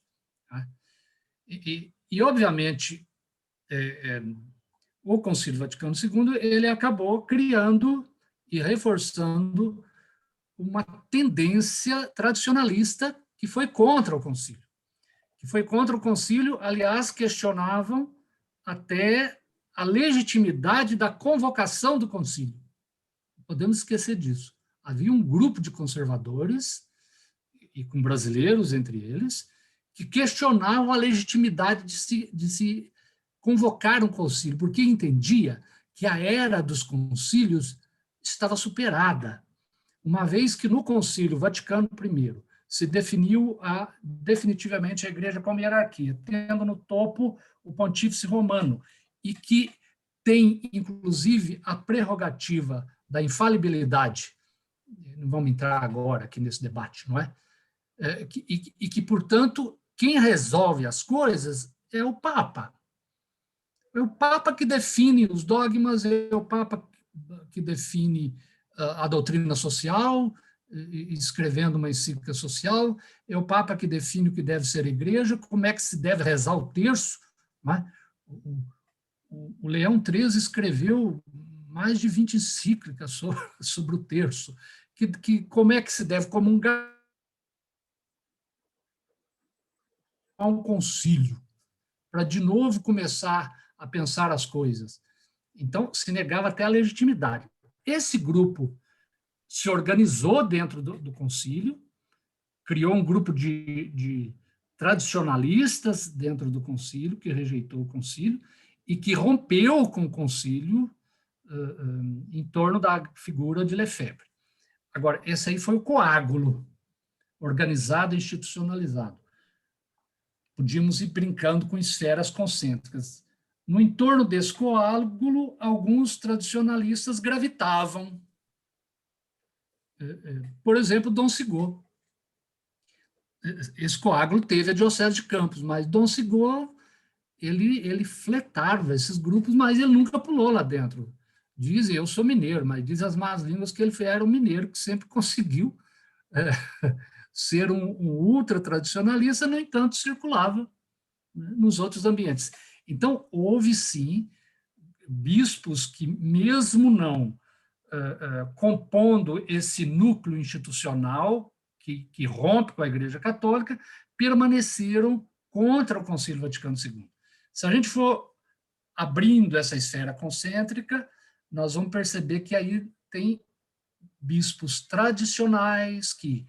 Speaker 1: E obviamente, o Concílio Vaticano II ele acabou criando e reforçando uma tendência tradicionalista que foi contra o concílio. Aliás, questionavam até a legitimidade da convocação do concílio. Não podemos esquecer disso. Havia um grupo de conservadores, e com brasileiros entre eles, que questionavam a legitimidade de se convocar um concílio, porque entendia que a era dos concílios estava superada, uma vez que no Concílio Vaticano I se definiu definitivamente a Igreja como hierarquia, tendo no topo o Pontífice Romano, e que tem, inclusive, a prerrogativa da infalibilidade. Não vamos entrar agora aqui nesse debate, não é? E que, portanto, quem resolve as coisas é o Papa. É o Papa que define os dogmas, é o Papa que define a doutrina social, escrevendo uma encíclica social, é o Papa que define o que deve ser a igreja, como é que se deve rezar o terço. Não é? O Leão XIII escreveu mais de 20 encíclicas sobre o terço, que como é que se deve comungar a um concílio, para de novo começar a pensar as coisas. Então, se negava até a legitimidade. Esse grupo se organizou dentro do concílio, criou um grupo de tradicionalistas dentro do concílio, que rejeitou o concílio, e que rompeu com o concílio em torno da figura de Lefebvre. Agora, esse aí foi o coágulo, organizado e institucionalizado. Podíamos ir brincando com esferas concêntricas. No entorno desse coágulo, alguns tradicionalistas gravitavam. Por exemplo, Dom Sigô. Esse coágulo teve a Diocese de Campos, mas Dom Sigô, ele fletava esses grupos, mas ele nunca pulou lá dentro. Dizem, eu sou mineiro, mas diz as más línguas que ele era um mineiro que sempre conseguiu ser um ultra-tradicionalista, no entanto, circulava, né, nos outros ambientes. Então, houve, sim, bispos que, mesmo não compondo esse núcleo institucional que rompe com a Igreja Católica, permaneceram contra o Concílio Vaticano II. Se a gente for abrindo essa esfera concêntrica, nós vamos perceber que aí tem bispos tradicionais que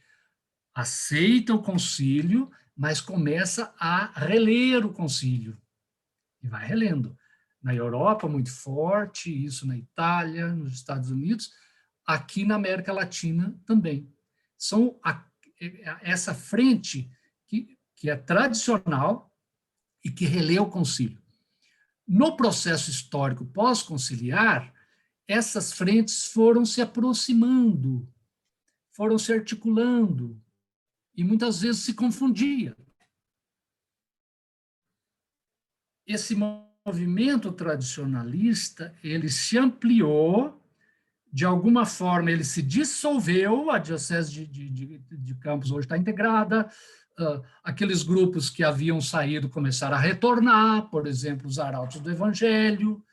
Speaker 1: aceitam o concílio, mas começa a reler o concílio. E vai relendo. Na Europa, muito forte, isso na Itália, nos Estados Unidos, aqui na América Latina também. São essa frente que é tradicional e que relê o concílio. No processo histórico pós-conciliar, essas frentes foram se aproximando, foram se articulando, e muitas vezes se confundia. Esse movimento tradicionalista, ele se ampliou, de alguma forma ele se dissolveu, a Diocese de Campos hoje está integrada, aqueles grupos que haviam saído começaram a retornar, por exemplo, os arautos do Evangelho.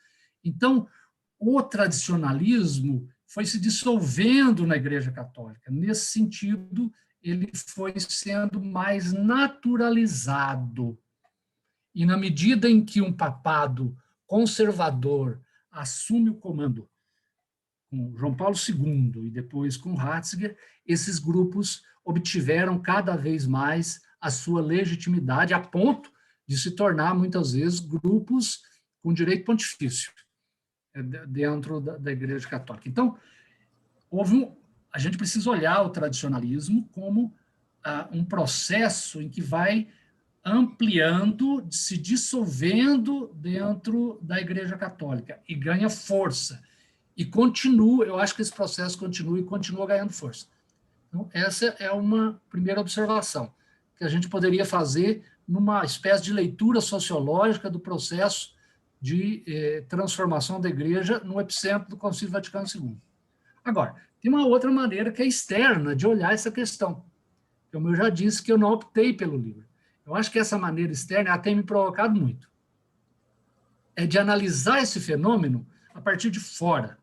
Speaker 1: Então, o tradicionalismo foi se dissolvendo na Igreja Católica. Nesse sentido, ele foi sendo mais naturalizado. E na medida em que um papado conservador assume o comando, com João Paulo II e depois com Ratzinger, esses grupos obtiveram cada vez mais a sua legitimidade, a ponto de se tornar, muitas vezes, grupos com direito pontifício dentro da Igreja Católica. Então, a gente precisa olhar o tradicionalismo como um processo em que vai ampliando, se dissolvendo dentro da Igreja Católica e ganha força. E continua, eu acho que esse processo continua e continua ganhando força. Então, essa é uma primeira observação que a gente poderia fazer numa espécie de leitura sociológica do processo de transformação da Igreja no epicentro do Concílio Vaticano II. Agora, tem uma outra maneira que é externa de olhar essa questão. Como eu já disse, que eu não optei pelo livro. Eu acho que essa maneira externa ela tem me provocado muito. É de analisar esse fenômeno a partir de fora.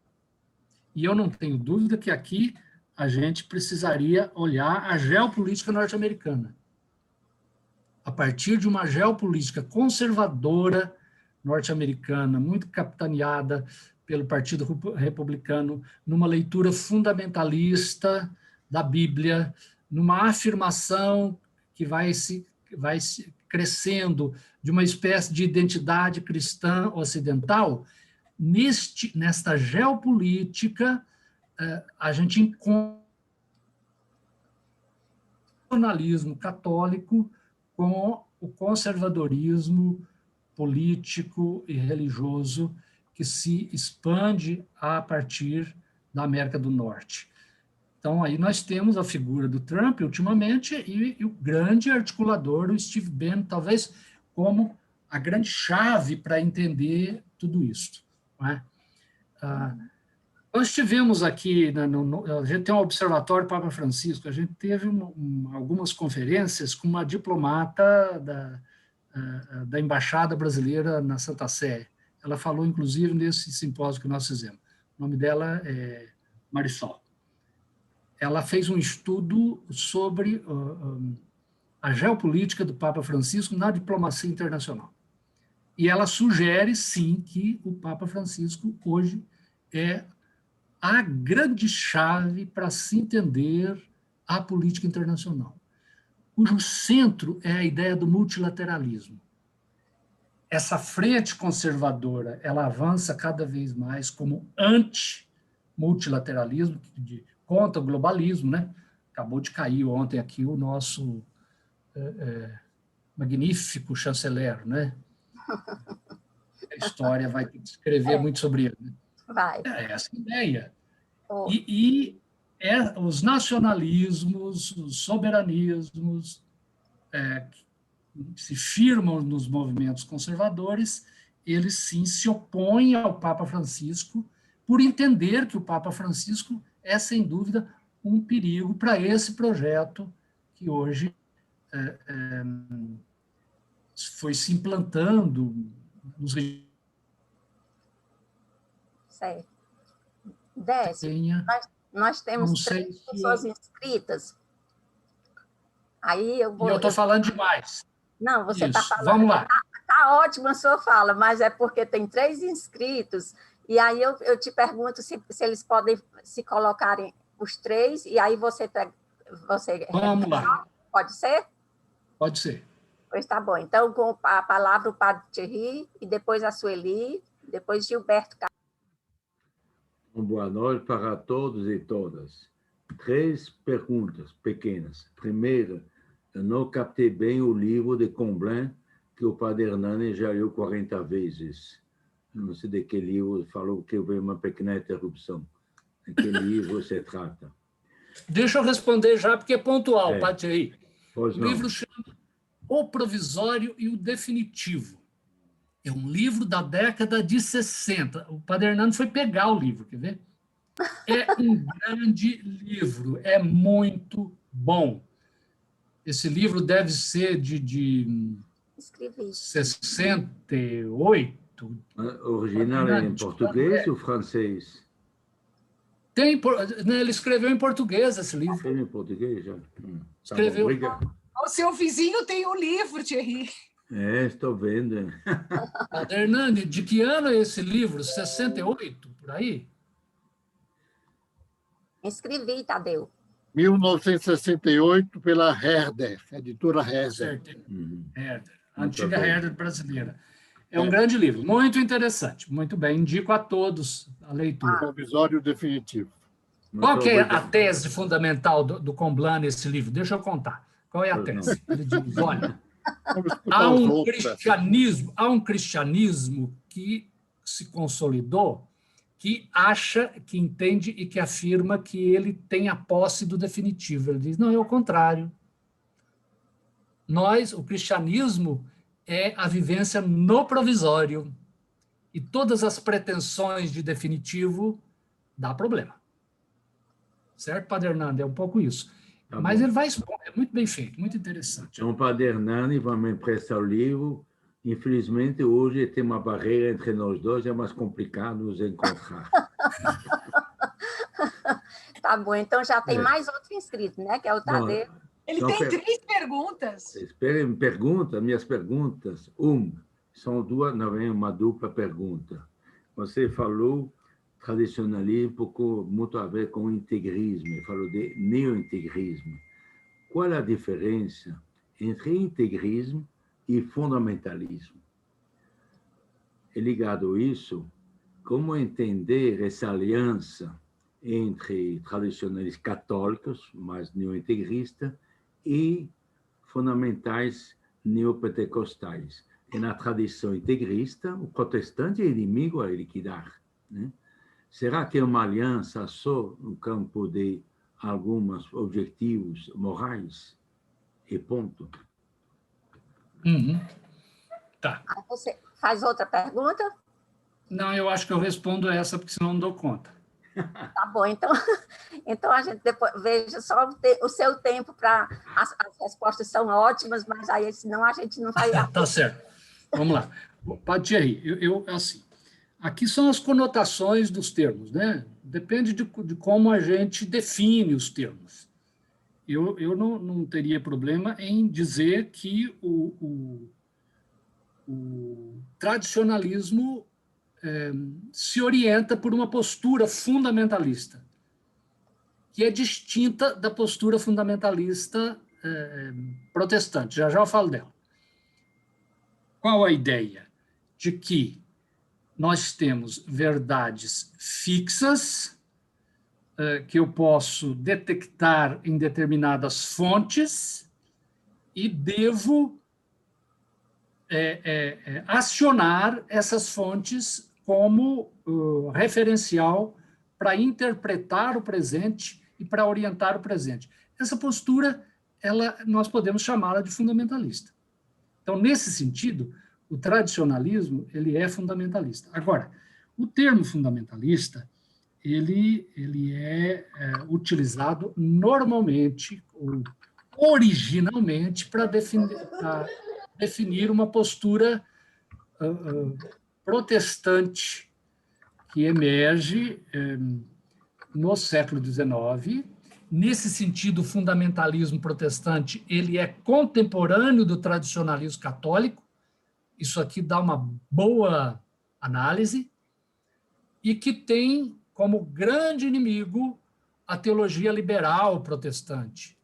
Speaker 1: E eu não tenho dúvida que aqui a gente precisaria olhar a geopolítica norte-americana. A partir de uma geopolítica conservadora norte-americana, muito capitaneada pelo Partido Republicano, numa leitura fundamentalista da Bíblia, numa afirmação que vai se crescendo de uma espécie de identidade cristã ocidental, nesta geopolítica, a gente encontra o nacionalismo católico com o conservadorismo político e religioso que se expande a partir da América do Norte. Então, aí nós temos a figura do Trump, ultimamente, e o grande articulador, o Steve Bannon, talvez como a grande chave para entender tudo isso. Não é? Nós tivemos aqui, a gente tem um observatório Papa Francisco, a gente teve algumas conferências com uma diplomata da Embaixada Brasileira na Santa Sé. Ela falou, inclusive, nesse simpósio que nós fizemos. O nome dela é Marisol. Ela fez um estudo sobre a geopolítica do Papa Francisco na diplomacia internacional. E ela sugere, sim, que o Papa Francisco hoje é a grande chave para se entender a política internacional, cujo centro é a ideia do multilateralismo. essa frente conservadora, ela avança cada vez mais como anti-multilateralismo, contra o globalismo, né? Acabou de cair ontem aqui o nosso magnífico chanceler, né? A história vai ter que escrever muito sobre ele. Né?
Speaker 3: Vai.
Speaker 1: É essa a ideia. E os nacionalismos, os soberanismos que se firmam nos movimentos conservadores, eles sim se opõem ao Papa Francisco por entender que o Papa Francisco é, sem dúvida, um perigo para esse projeto que hoje foi se implantando nos
Speaker 3: Certo. Décio, nós temos 3 pessoas inscritas. Aí eu vou...
Speaker 1: E eu estou falando demais.
Speaker 3: Não, você está falando...
Speaker 1: Vamos lá.
Speaker 3: Está ótima a sua fala, mas é porque tem 3 inscritos, e aí eu te pergunto se eles podem se colocarem os 3, e aí você
Speaker 1: Vamos lá.
Speaker 3: Pode ser?
Speaker 1: Pode ser.
Speaker 3: Pois tá bom. Então, com a palavra o Padre Thierry, e depois a Sueli, depois Gilberto Carlos.
Speaker 11: Boa noite para todos e todas. 3 perguntas pequenas. Primeira, eu não captei bem o livro de Comblain, que o Padre Hernani já leu 40 vezes. Eu não sei de que livro, falou que houve uma pequena interrupção. De que livro se trata?
Speaker 1: Deixa eu responder já, porque é pontual, Padre Thierry. O livro chama O Provisório e o Definitivo. É um livro da década de 60. O Padre Hernani foi pegar o livro, quer ver? É um grande livro, é muito bom. Esse livro deve ser de 68.
Speaker 11: Original em português ou francês?
Speaker 1: Ele escreveu em português esse livro.
Speaker 11: Escreveu em português já?
Speaker 1: Escreveu.
Speaker 10: O seu vizinho tem o livro, Thierry.
Speaker 11: Estou vendo.
Speaker 1: Padre Hernani, de que ano é esse livro? 68, por aí?
Speaker 3: Escrevi, Tadeu.
Speaker 2: 1968, pela Herder, editora Herder.
Speaker 1: Herder, a antiga Herder brasileira. É um grande livro, muito interessante. Muito bem, indico a todos a leitura.
Speaker 2: Provisório definitivo.
Speaker 1: Qual que é a tese fundamental do Comblain nesse livro? Deixa eu contar. Qual é a tese? Ele diz, olha, há um cristianismo que se consolidou, que acha, que entende e que afirma que ele tem a posse do definitivo. Ele diz, não, é o contrário. O cristianismo é a vivência no provisório. E todas as pretensões de definitivo dá problema. Certo, Padre Hernani? É um pouco isso. Mas ele vai expor, é muito bem feito, muito interessante.
Speaker 11: Então, Padre Hernani vai me emprestar o livro. Infelizmente, hoje tem uma barreira entre nós dois, é mais complicado nos encontrar.
Speaker 3: Tá bom, então já tem mais outro inscrito, né? Que é o Tadeu.
Speaker 10: Ele tem 3 perguntas.
Speaker 11: Esperem, minhas perguntas. São duas, não é uma dupla pergunta. Você falou tradicionalismo, muito a ver com integrismo, falou de neointegrismo. Qual a diferença entre integrismo e fundamentalismo? E ligado a isso, como entender essa aliança entre tradicionalistas católicos, mais neointegristas, e fundamentais neopentecostais? E na tradição integrista, o protestante é inimigo a liquidar, né? Será que é uma aliança só no campo de alguns objetivos morais? E ponto.
Speaker 1: Tá.
Speaker 3: Você faz outra pergunta?
Speaker 1: Não, eu acho que eu respondo essa, porque senão não dou conta.
Speaker 3: Tá bom, então a gente depois veja só o seu tempo para... As respostas são ótimas, mas aí senão a gente não vai...
Speaker 1: Tá certo. Vamos lá. Padre Thierry, assim, aqui são as conotações dos termos, né? Depende de como a gente define os termos. Eu não teria problema em dizer que o tradicionalismo se orienta por uma postura fundamentalista, que é distinta da postura fundamentalista protestante. Já eu falo dela. Qual a ideia? de que nós temos verdades fixas, que eu posso detectar em determinadas fontes e devo acionar essas fontes como referencial para interpretar o presente e para orientar o presente. Essa postura, nós podemos chamá-la de fundamentalista. Então, nesse sentido, o tradicionalismo ele é fundamentalista. Agora, o termo fundamentalista ele é utilizado normalmente, ou originalmente, para definir uma postura protestante que emerge no século XIX. Nesse sentido, o fundamentalismo protestante ele é contemporâneo do tradicionalismo católico. Isso aqui dá uma boa análise, e que tem como grande inimigo a teologia liberal protestante,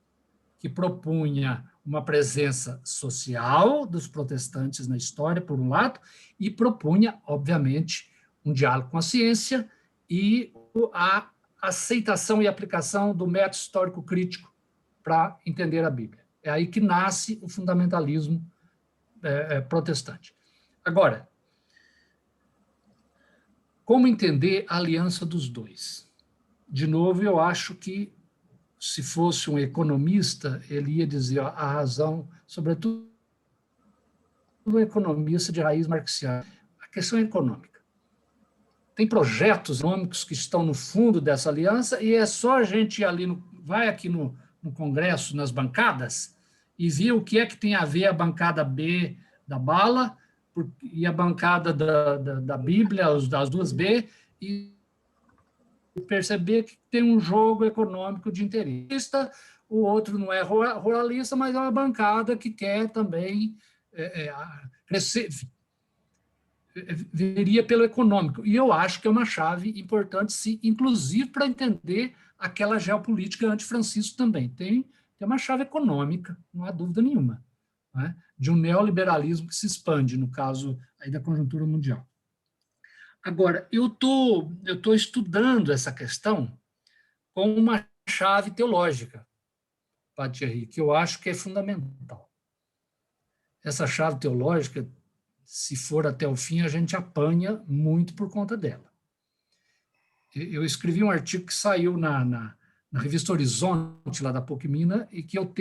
Speaker 1: que propunha uma presença social dos protestantes na história, por um lado, e propunha, obviamente, um diálogo com a ciência e a aceitação e aplicação do método histórico crítico para entender a Bíblia. É aí que nasce o fundamentalismo protestante. Agora, como entender a aliança dos dois? De novo, eu acho que, se fosse um economista, ele ia dizer a razão, sobretudo um economista de raiz marxiana. A questão é econômica. Tem projetos econômicos que estão no fundo dessa aliança, e é só a gente ir ali, vai aqui no Congresso, nas bancadas, e ver o que é que tem a ver a bancada B da bala e a bancada da Bíblia, as duas B, e perceber que tem um jogo econômico de interesse. O outro não é ruralista, mas é uma bancada que quer também crescer, viria pelo econômico. E eu acho que é uma chave importante, sim, inclusive para entender aquela geopolítica antifrancisco também. Tem uma chave econômica, não há dúvida nenhuma, né, de um neoliberalismo que se expande, no caso aí da conjuntura mundial. Agora, eu tô estudando essa questão com uma chave teológica, Padre Thierry, que eu acho que é fundamental. Essa chave teológica, se for até o fim, a gente apanha muito por conta dela. Eu escrevi um artigo que saiu na revista Horizonte, lá da PUC Minas, e que eu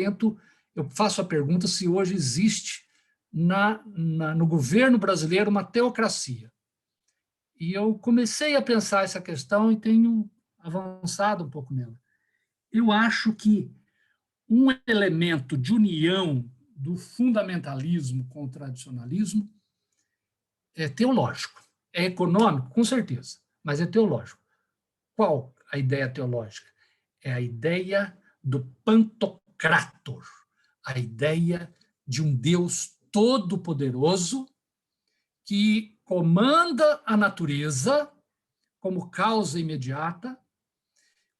Speaker 1: faço a pergunta se hoje existe no governo brasileiro uma teocracia. E eu comecei a pensar essa questão e tenho avançado um pouco nela. Eu acho que um elemento de união do fundamentalismo com o tradicionalismo é teológico. É econômico, com certeza, mas é teológico. Qual a ideia teológica? É a ideia do Pantocrator, a ideia de um Deus todo-poderoso que comanda a natureza como causa imediata,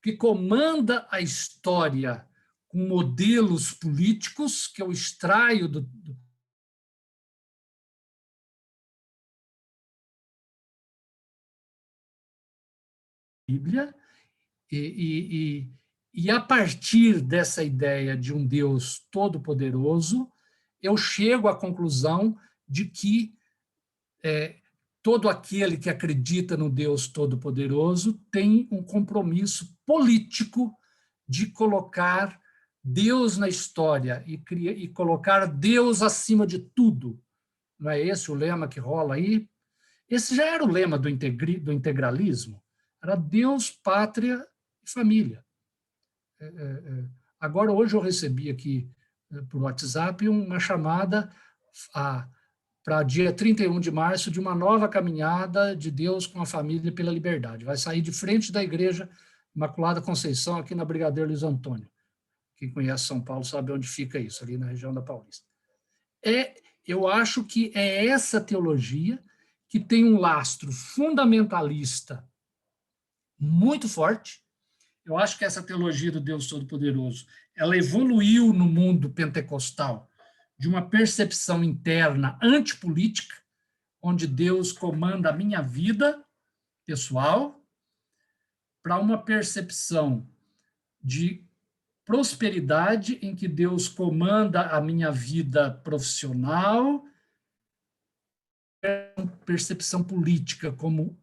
Speaker 1: que comanda a história com modelos políticos que eu extraio da Bíblia, e a partir dessa ideia de um Deus todo-poderoso, eu chego à conclusão de que todo aquele que acredita no Deus Todo-Poderoso tem um compromisso político de colocar Deus na história e colocar Deus acima de tudo. Não é esse o lema que rola aí? Esse já era o lema do integralismo. Era Deus, pátria e família. Agora, hoje eu recebi aqui por WhatsApp uma chamada para dia 31 de março, de uma nova caminhada de Deus com a família pela liberdade. Vai sair de frente da Igreja Imaculada Conceição, aqui na Brigadeiro Luiz Antônio. Quem conhece São Paulo sabe onde fica isso, ali na região da Paulista. Eu acho que é essa teologia que tem um lastro fundamentalista muito forte. Eu acho que essa teologia do Deus Todo-Poderoso, ela evoluiu no mundo pentecostal de uma percepção interna antipolítica, onde Deus comanda a minha vida pessoal, para uma percepção de prosperidade em que Deus comanda a minha vida profissional, percepção política como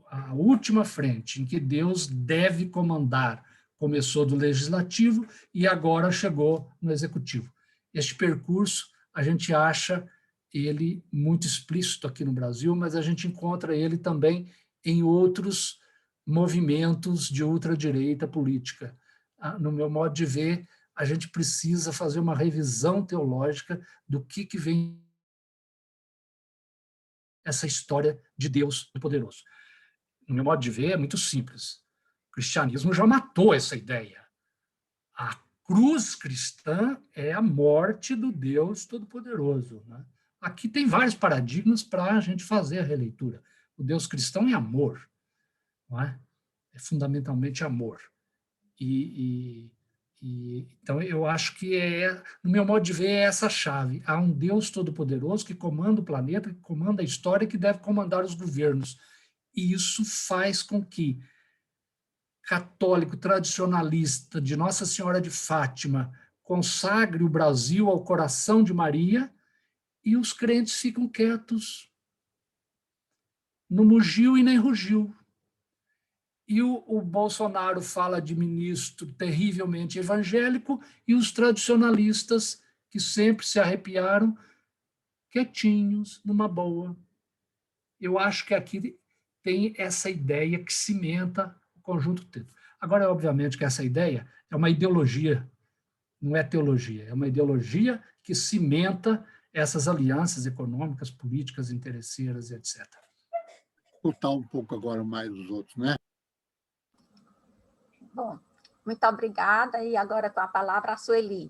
Speaker 1: a última frente, em que Deus deve comandar. Começou do legislativo e agora chegou no executivo. Este percurso, a gente acha ele muito explícito aqui no Brasil, mas a gente encontra ele também em outros movimentos de ultradireita política. No meu modo de ver, a gente precisa fazer uma revisão teológica do que vem essa história de Deus Poderoso. No meu modo de ver, é muito simples. O cristianismo já matou essa ideia. A cruz cristã é a morte do Deus Todo-Poderoso, né? Aqui tem vários paradigmas para a gente fazer a releitura. O Deus cristão é amor, não é? É fundamentalmente amor. Então, eu acho que, no meu modo de ver, é essa chave. Há um Deus Todo-Poderoso que comanda o planeta, que comanda a história, que deve comandar os governos. E isso faz com que católico tradicionalista de Nossa Senhora de Fátima consagre o Brasil ao coração de Maria e os crentes ficam quietos. Não mugiu e nem rugiu. E o Bolsonaro fala de ministro terrivelmente evangélico e os tradicionalistas, que sempre se arrepiaram, quietinhos, numa boa. Eu acho que aqui tem essa ideia que cimenta o conjunto todo. Agora, obviamente, que essa ideia é uma ideologia, não é teologia, é uma ideologia que cimenta essas alianças econômicas, políticas, interesseiras, etc.
Speaker 2: Vou escutar um pouco agora mais os outros, né?
Speaker 3: Bom, muito obrigada. E agora com a palavra a Sueli.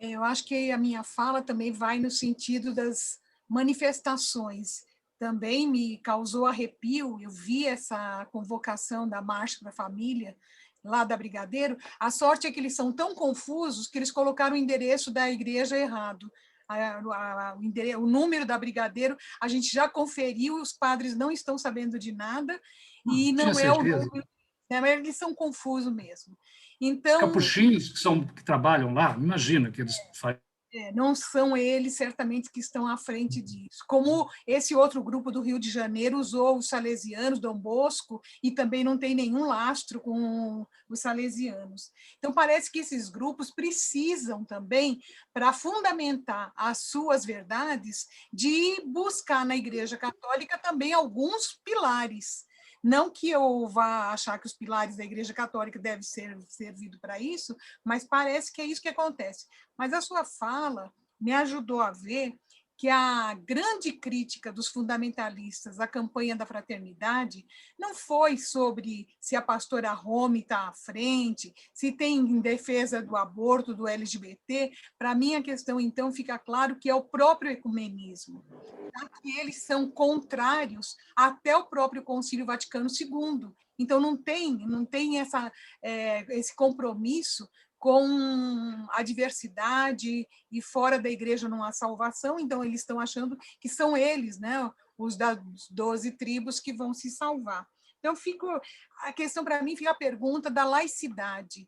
Speaker 10: Eu acho que a minha fala também vai no sentido das manifestações. Também me causou arrepio, eu vi essa convocação da Marcha da Família, lá da Brigadeiro. A sorte é que eles são tão confusos que eles colocaram o endereço da igreja errado. O número da Brigadeiro, a gente já conferiu, os padres não estão sabendo de nada, e não é o número, né, eles são confusos mesmo. Então,
Speaker 1: capuchinhos que trabalham lá, imagina que eles fazem.
Speaker 10: Não são eles, certamente, que estão à frente disso. Como esse outro grupo do Rio de Janeiro usou os salesianos, Dom Bosco, e também não tem nenhum lastro com os salesianos. Então, parece que esses grupos precisam também, para fundamentar as suas verdades, de buscar na Igreja Católica também alguns pilares. Não que eu vá achar que os pilares da Igreja Católica devem ser servidos para isso, mas parece que é isso que acontece. Mas a sua fala me ajudou a ver que a grande crítica dos fundamentalistas à campanha da fraternidade não foi sobre se a pastora Rome está à frente, se tem em defesa do aborto, do LGBT. Para mim, a questão, então, fica claro que é o próprio ecumenismo, tá? Que eles são contrários até o próprio Concílio Vaticano II. Então, não tem esse compromisso com a diversidade, e fora da igreja não há salvação, então eles estão achando que são eles, né, os das 12 tribos que vão se salvar. Então, a questão para mim fica a pergunta da laicidade.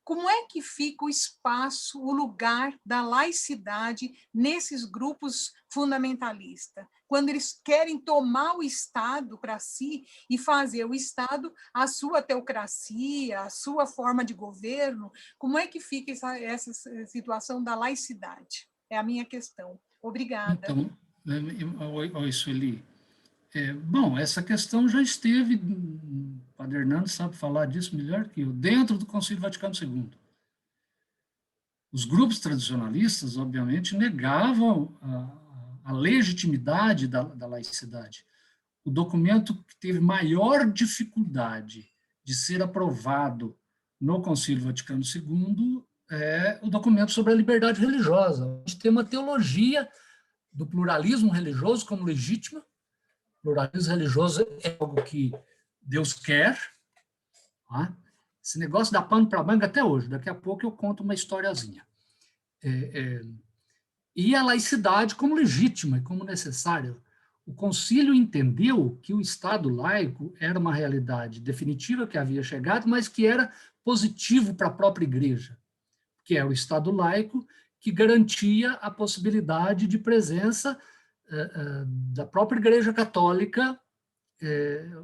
Speaker 10: Como é que fica o espaço, o lugar da laicidade nesses grupos fundamentalistas? Quando eles querem tomar o Estado para si e fazer o Estado a sua teocracia, a sua forma de governo, como é que fica essa situação da laicidade? É a minha questão. Obrigada.
Speaker 1: Então, oi, Sueli. Bom, essa questão já esteve, o Padre Hernando sabe falar disso melhor que eu, dentro do Concílio Vaticano II. Os grupos tradicionalistas, obviamente, negavam a legitimidade da laicidade. O documento que teve maior dificuldade de ser aprovado no Concílio Vaticano II é o documento sobre a liberdade religiosa. A gente tem uma teologia do pluralismo religioso como legítima. Pluralismo religioso é algo que Deus quer. Tá? Esse negócio dá pano para manga até hoje. Daqui a pouco eu conto uma historiazinha. e a laicidade como legítima e como necessária. O concílio entendeu que o Estado laico era uma realidade definitiva que havia chegado, mas que era positivo para a própria Igreja, que é o Estado laico que garantia a possibilidade de presença da própria Igreja Católica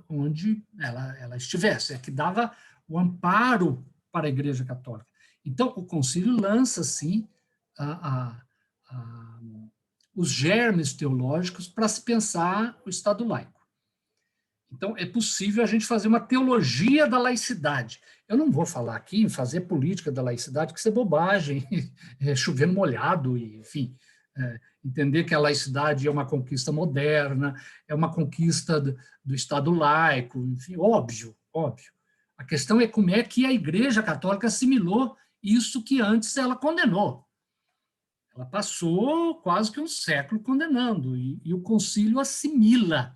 Speaker 1: onde ela estivesse, é que dava o amparo para a Igreja Católica. Então, o concílio lança, sim, os germes teológicos para se pensar o Estado laico. Então, é possível a gente fazer uma teologia da laicidade. Eu não vou falar aqui em fazer política da laicidade, que isso é bobagem, é chover no molhado, e, enfim, entender que a laicidade é uma conquista moderna, é uma conquista do Estado laico, enfim, óbvio. A questão é como é que a Igreja Católica assimilou isso que antes ela condenou. Ela passou quase que um século condenando, e o concílio assimila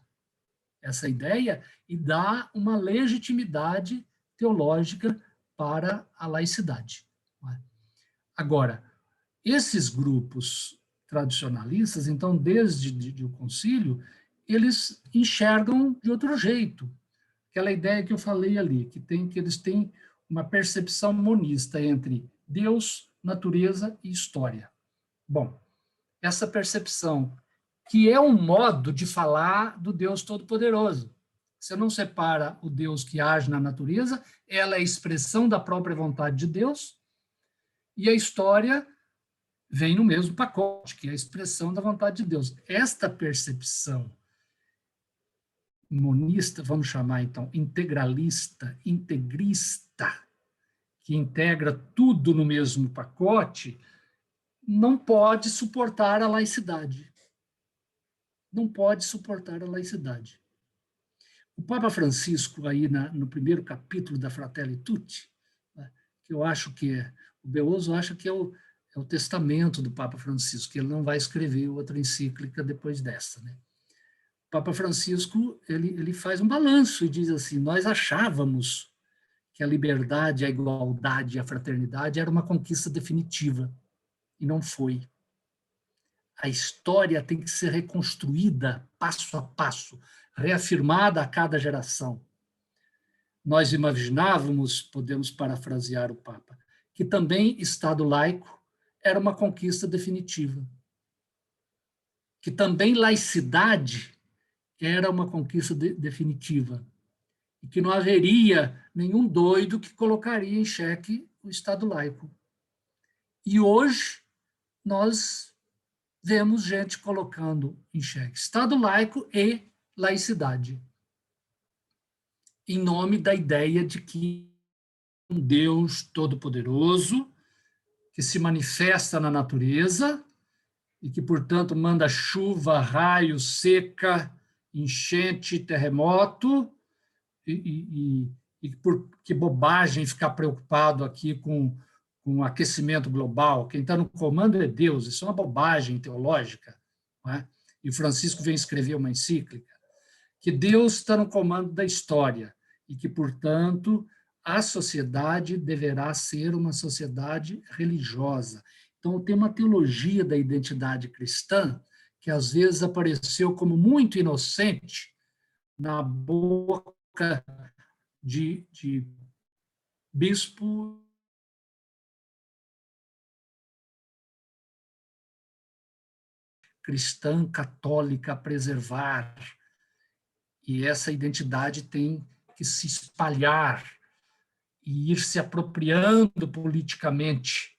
Speaker 1: essa ideia e dá uma legitimidade teológica para a laicidade. Agora, esses grupos tradicionalistas, então, desde o concílio, eles enxergam de outro jeito. Aquela ideia que eu falei ali, que eles têm uma percepção monista entre Deus, natureza e história. Bom, essa percepção, que é um modo de falar do Deus Todo-Poderoso. Você não separa o Deus que age na natureza, ela é a expressão da própria vontade de Deus, e a história vem no mesmo pacote, que é a expressão da vontade de Deus. Esta percepção monista, vamos chamar então integralista, integrista, que integra tudo no mesmo pacote, não pode suportar a laicidade. Não pode suportar a laicidade. O Papa Francisco, aí no primeiro capítulo da Fratelli Tutti, que eu acho que o Beoso acha que é o testamento do Papa Francisco, que ele não vai escrever outra encíclica depois dessa, né? O Papa Francisco, ele faz um balanço e diz assim: nós achávamos que a liberdade, a igualdade e a fraternidade era uma conquista definitiva, e não foi. A história tem que ser reconstruída passo a passo, reafirmada a cada geração. Nós imaginávamos, podemos parafrasear o Papa, que também Estado laico era uma conquista definitiva, que também laicidade era uma conquista definitiva, e que não haveria nenhum doido que colocaria em xeque o Estado laico. E hoje nós vemos gente colocando em xeque Estado laico e laicidade, em nome da ideia de que um Deus todo-poderoso, que se manifesta na natureza e que, portanto, manda chuva, raio, seca, enchente, terremoto, e que bobagem ficar preocupado aqui com o aquecimento global. Quem está no comando é Deus, isso é uma bobagem teológica, não é? E o Francisco vem escrever uma encíclica, que Deus está no comando da história e que, portanto, a sociedade deverá ser uma sociedade religiosa. Então, tem uma teologia da identidade cristã que, às vezes, apareceu como muito inocente na boca de bispo cristã, católica, a preservar. E essa identidade tem que se espalhar e ir se apropriando politicamente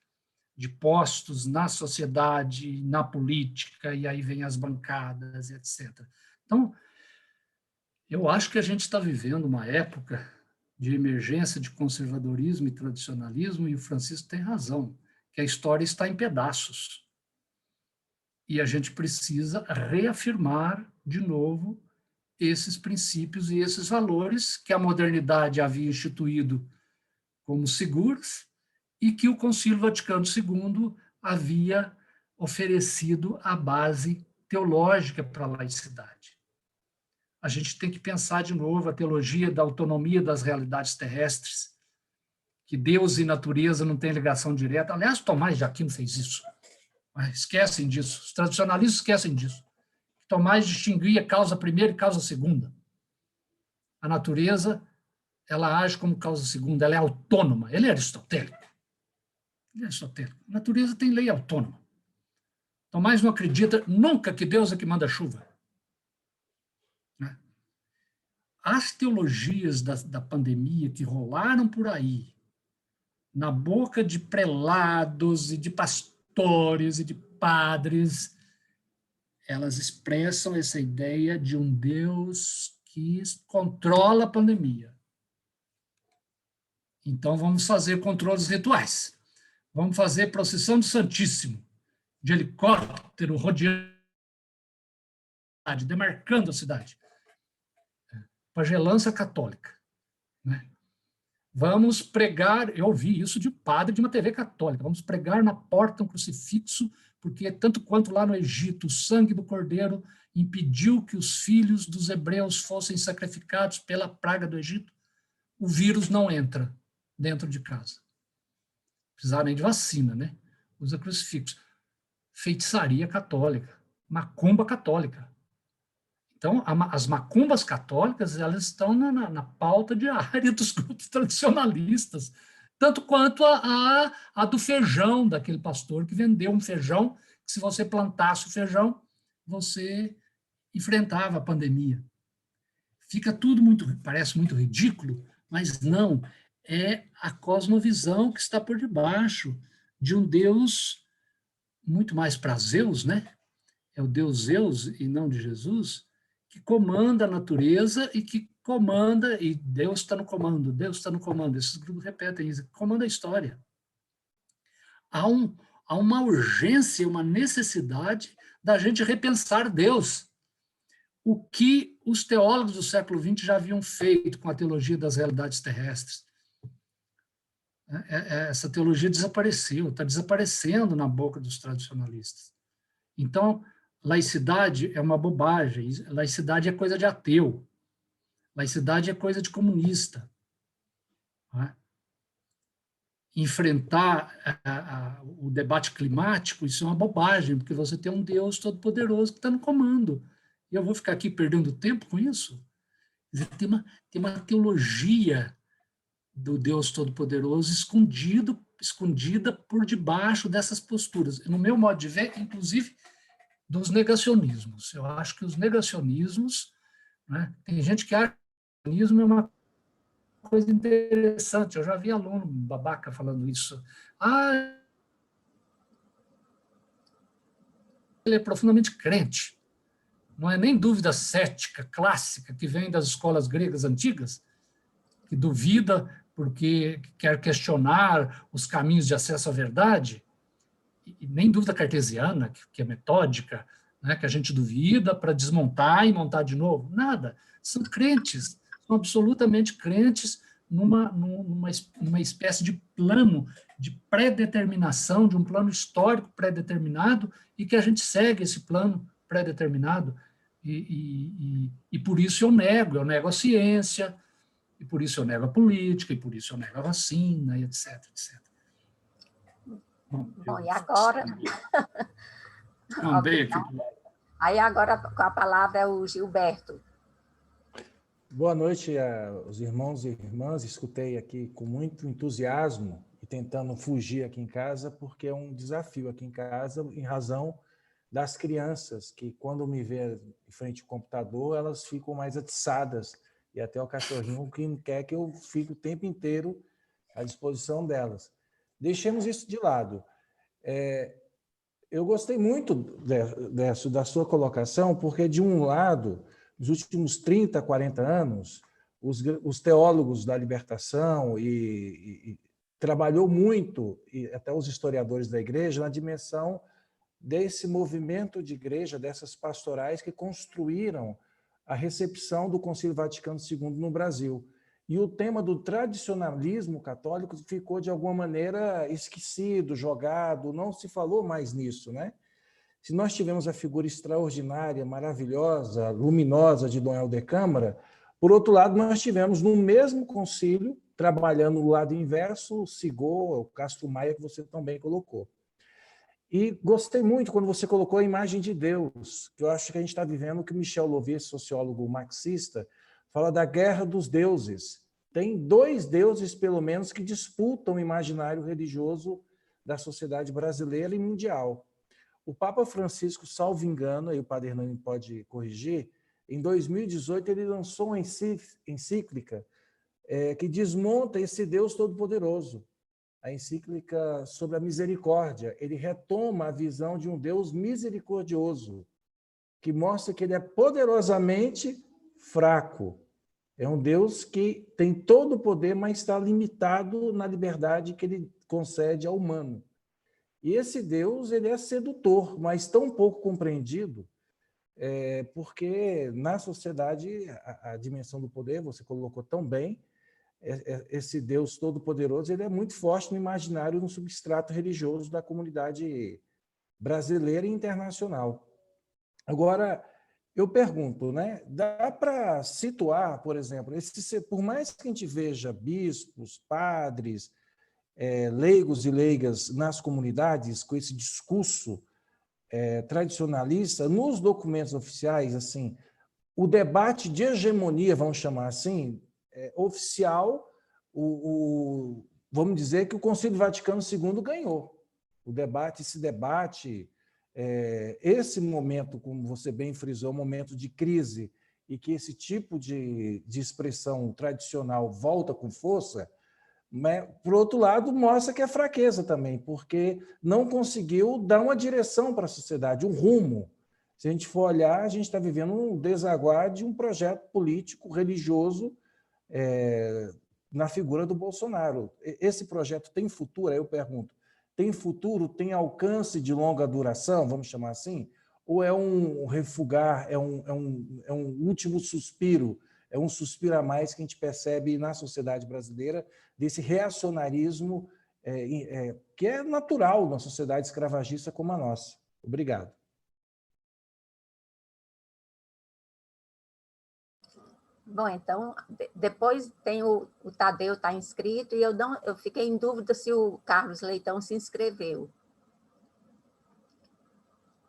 Speaker 1: de postos na sociedade, na política, e aí vem as bancadas, etc. Então, eu acho que a gente está vivendo uma época de emergência de conservadorismo e tradicionalismo, e o Francisco tem razão, que a história está em pedaços. E a gente precisa reafirmar de novo esses princípios e esses valores que a modernidade havia instituído como seguros e que o Concílio Vaticano II havia oferecido a base teológica para a laicidade. A gente tem que pensar de novo a teologia da autonomia das realidades terrestres, que Deus e natureza não têm ligação direta. Aliás, Tomás de Aquino fez isso. Esquecem disso. Os tradicionalistas esquecem disso. Tomás distinguia causa primeira e causa segunda. A natureza, ela age como causa segunda, ela é autônoma. Ele é aristotélico. A natureza tem lei autônoma. Tomás não acredita nunca que Deus é que manda chuva. As teologias da pandemia que rolaram por aí, na boca de prelados e de pastores e de padres, elas expressam essa ideia de um Deus que controla a pandemia. Então, vamos fazer controles rituais. Vamos fazer procissão do Santíssimo, de helicóptero, rodeando a cidade, demarcando a cidade. Pagelança católica. Né? Vamos pregar, eu ouvi isso de um padre de uma TV católica, vamos pregar na porta um crucifixo, porque tanto quanto lá no Egito, o sangue do cordeiro impediu que os filhos dos hebreus fossem sacrificados pela praga do Egito, o vírus não entra dentro de casa. Não precisava nem de vacina, né? Usa crucifixo. Feitiçaria católica, macumba católica. Então, as macumbas católicas, elas estão na pauta diária dos grupos tradicionalistas, tanto quanto a do feijão, daquele pastor que vendeu um feijão, que se você plantasse o feijão, você enfrentava a pandemia. Fica tudo parece muito ridículo, mas não, é a cosmovisão que está por debaixo de um Deus muito mais para Zeus, né? É o Deus Zeus e não de Jesus, que comanda a natureza e que comanda, e Deus está no comando, Deus está no comando. Esses grupos repetem isso, comanda a história. Há uma urgência, uma necessidade da gente repensar Deus. O que os teólogos do século XX já haviam feito com a teologia das realidades terrestres. Essa teologia desapareceu, está desaparecendo na boca dos tradicionalistas. Então, laicidade é uma bobagem, laicidade é coisa de ateu, laicidade é coisa de comunista. Né? Enfrentar o debate climático, isso é uma bobagem, porque você tem um Deus todo-poderoso que está no comando. E eu vou ficar aqui perdendo tempo com isso? Tem uma teologia do Deus todo-poderoso escondida por debaixo dessas posturas. No meu modo de ver, inclusive, dos negacionismos. Eu acho que os negacionismos, né, tem gente que acha que o negacionismo é uma coisa interessante. Eu já vi aluno babaca falando isso. Ele é profundamente crente. Não é nem dúvida cética, clássica, que vem das escolas gregas antigas, que duvida porque quer questionar os caminhos de acesso à verdade, e nem dúvida cartesiana, que é metódica, né, que a gente duvida para desmontar e montar de novo. Nada. São crentes, são absolutamente crentes numa espécie de plano de pré-determinação, de um plano histórico pré-determinado, e que a gente segue esse plano pré-determinado, e por isso eu nego a ciência, e por isso eu nego a política, e por isso eu nego a vacina, e etc, etc.
Speaker 3: Bom, e agora...
Speaker 1: Mandei aqui.
Speaker 3: Aí agora com a palavra é o Gilberto.
Speaker 12: Boa noite aos irmãos e irmãs. Escutei aqui com muito entusiasmo e tentando fugir aqui em casa, porque é um desafio aqui em casa, em razão das crianças, que quando me vê em frente ao computador, elas ficam mais atiçadas, e até o cachorrinho que não quer que eu fique o tempo inteiro à disposição delas. Deixemos isso de lado. Eu gostei muito da sua colocação, porque, de um lado, nos últimos 30, 40 anos, os teólogos da libertação trabalhou muito, e até os historiadores da igreja, na dimensão desse movimento de igreja, dessas pastorais que construíram a recepção do Concílio Vaticano II no Brasil. E o tema do tradicionalismo católico ficou, de alguma maneira, esquecido, jogado, não se falou mais nisso, né? Se nós tivemos a figura extraordinária, maravilhosa, luminosa de Dom Helder Câmara, por outro lado, nós tivemos no mesmo concílio, trabalhando no lado inverso, o Sigô, o Castro Maia, que você também colocou. E gostei muito quando você colocou a imagem de Deus, que eu acho que a gente está vivendo o que Michel Louvier, sociólogo marxista, fala da guerra dos deuses. Tem 2 deuses, pelo menos, que disputam o imaginário religioso da sociedade brasileira e mundial. O Papa Francisco, salvo engano, aí o Padre Hernani pode corrigir, em 2018 ele lançou uma encíclica que desmonta esse Deus todo-poderoso. A encíclica sobre a misericórdia. Ele retoma a visão de um Deus misericordioso, que mostra que ele é poderosamente fraco. É um Deus que tem todo o poder, mas está limitado na liberdade que ele concede ao humano. E esse Deus, ele é sedutor, mas tão pouco compreendido, porque na sociedade a dimensão do poder, você colocou tão bem, esse Deus todo-poderoso, ele é muito forte no imaginário, no substrato religioso da comunidade brasileira e internacional. Agora, eu pergunto, né? Dá para situar, por exemplo, por mais que a gente veja bispos, padres, leigos e leigas nas comunidades com esse discurso tradicionalista, nos documentos oficiais, assim, o debate de hegemonia, vamos chamar assim, oficial, vamos dizer que o Concílio Vaticano II ganhou. Esse debate, esse momento, como você bem frisou, um momento de crise, e que esse tipo de expressão tradicional volta com força, mas, por outro lado, mostra que é fraqueza também, porque não conseguiu dar uma direção para a sociedade, um rumo. Se a gente for olhar, a gente está vivendo um desaguar de um projeto político, religioso, na figura do Bolsonaro. Esse projeto tem futuro? Aí eu pergunto, tem futuro, tem alcance de longa duração, vamos chamar assim? Ou é um refugar, é um último suspiro, é um suspiro a mais que a gente percebe na sociedade brasileira, desse reacionarismo que é natural na sociedade escravagista como a nossa. Obrigado.
Speaker 3: Bom, então, depois tem o Tadeu está inscrito, e eu fiquei em dúvida se o Carlos Leitão se inscreveu.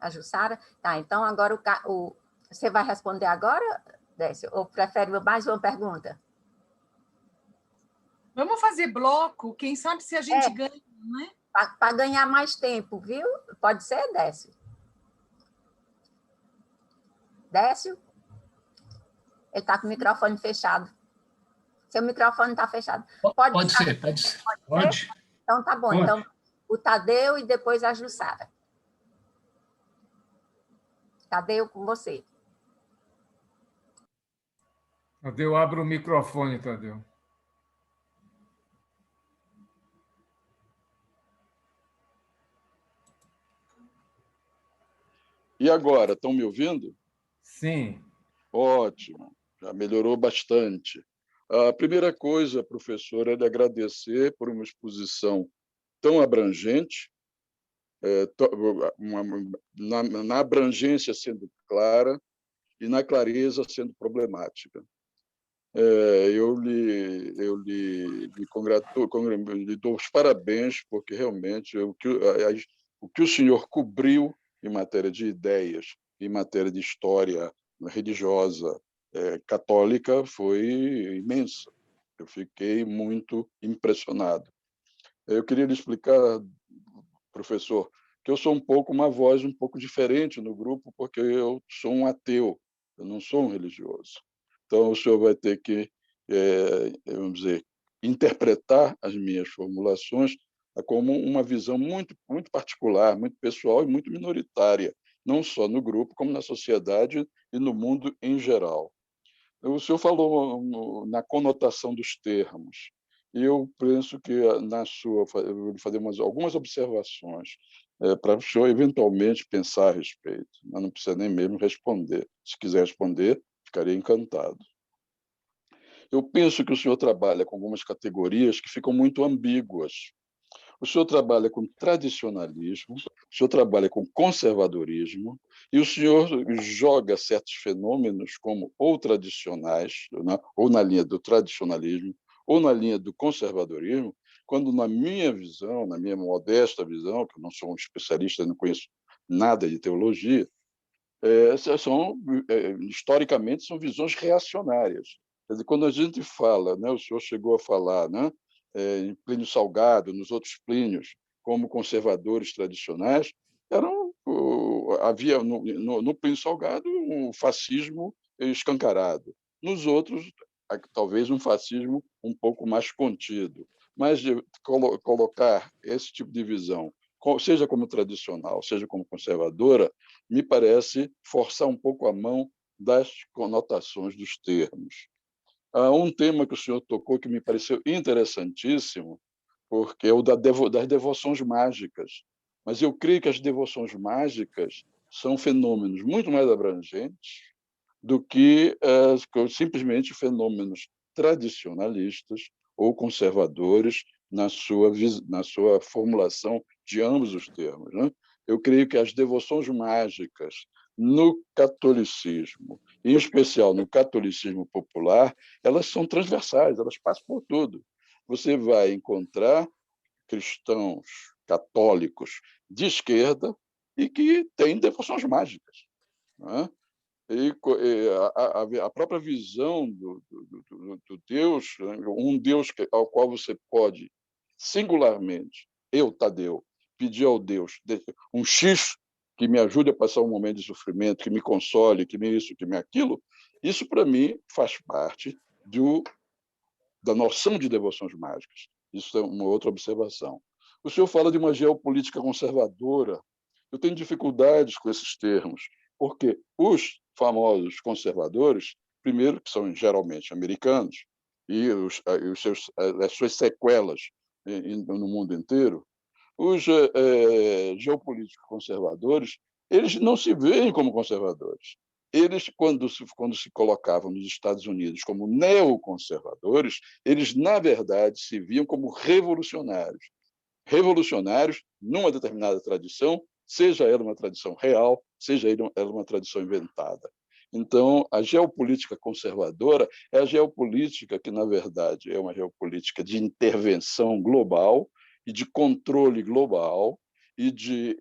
Speaker 3: A Jussara? Tá, então agora você vai responder agora, Décio? Ou prefere mais uma pergunta?
Speaker 10: Vamos fazer bloco, quem sabe se a gente ganha, né?
Speaker 3: Para ganhar mais tempo, viu? Pode ser, Décio? Décio? Ele está com o microfone fechado. Seu microfone está fechado.
Speaker 1: Pode ser. Pode.
Speaker 3: Então, tá bom. Pode. Então, o Tadeu e depois a Jussara. Tadeu, com você.
Speaker 9: Tadeu, abre o microfone, Tadeu.
Speaker 13: E agora, estão me ouvindo?
Speaker 9: Sim.
Speaker 13: Ótimo, já melhorou bastante. A primeira coisa, professor, é de agradecer por uma exposição tão abrangente, na abrangência sendo clara e na clareza sendo problemática. Eu lhe congratulo, lhe dou os parabéns, porque realmente o que o senhor cobriu em matéria de ideias, em matéria de história religiosa católica foi imensa. Eu fiquei muito impressionado. Eu queria lhe explicar, professor, que eu sou uma voz um pouco diferente no grupo, porque eu sou um ateu, eu não sou um religioso. Então, o senhor vai ter que, vamos dizer, interpretar as minhas formulações como uma visão muito, muito particular, muito pessoal e muito minoritária, não só no grupo, como na sociedade e no mundo em geral. O senhor falou na conotação dos termos, e eu penso que eu vou fazer algumas observações para o senhor eventualmente pensar a respeito, mas não precisa nem mesmo responder. Se quiser responder, ficaria encantado. Eu penso que o senhor trabalha com algumas categorias que ficam muito ambíguas. O senhor trabalha com tradicionalismo, o senhor trabalha com conservadorismo, e o senhor joga certos fenômenos como ou tradicionais, ou na linha do tradicionalismo, ou na linha do conservadorismo, quando, na minha visão, na minha modesta visão, que eu não sou um especialista, não conheço nada de teologia, historicamente, são visões reacionárias. Quer dizer, quando a gente fala, né, o senhor chegou a falar, né, em Plínio Salgado, nos outros Plínios, como conservadores tradicionais, havia no Plínio Salgado um fascismo escancarado. Nos outros, talvez um fascismo um pouco mais contido. Mas de colocar esse tipo de visão, seja como tradicional, seja como conservadora, me parece forçar um pouco a mão das conotações dos termos. Há um tema que o senhor tocou que me pareceu interessantíssimo, porque é o das devoções mágicas. Mas eu creio que as devoções mágicas são fenômenos muito mais abrangentes do que simplesmente fenômenos tradicionalistas ou conservadores na sua formulação de ambos os termos, né? Eu creio que as devoções mágicas no catolicismo, em especial no catolicismo popular, elas são transversais, elas passam por tudo. Você vai encontrar cristãos católicos de esquerda e que têm devoções mágicas, né? E a própria visão do Deus, um Deus ao qual você pode, singularmente, eu, Tadeu, pedir ao Deus um X que me ajude a passar um momento de sofrimento, que me console, que me isso, que me aquilo, isso, para mim, faz parte da noção de devoções mágicas. Isso é uma outra observação. O senhor fala de uma geopolítica conservadora. Eu tenho dificuldades com esses termos, porque os famosos conservadores, primeiro, que são geralmente americanos, e as suas sequelas no mundo inteiro, os geopolíticos conservadores, eles não se veem como conservadores. Eles, quando se colocavam nos Estados Unidos como neoconservadores, eles, na verdade, se viam como revolucionários. Revolucionários numa determinada tradição, seja ela uma tradição real, seja ela uma tradição inventada. Então, a geopolítica conservadora é a geopolítica que, na verdade, é uma geopolítica de intervenção global e de controle global e de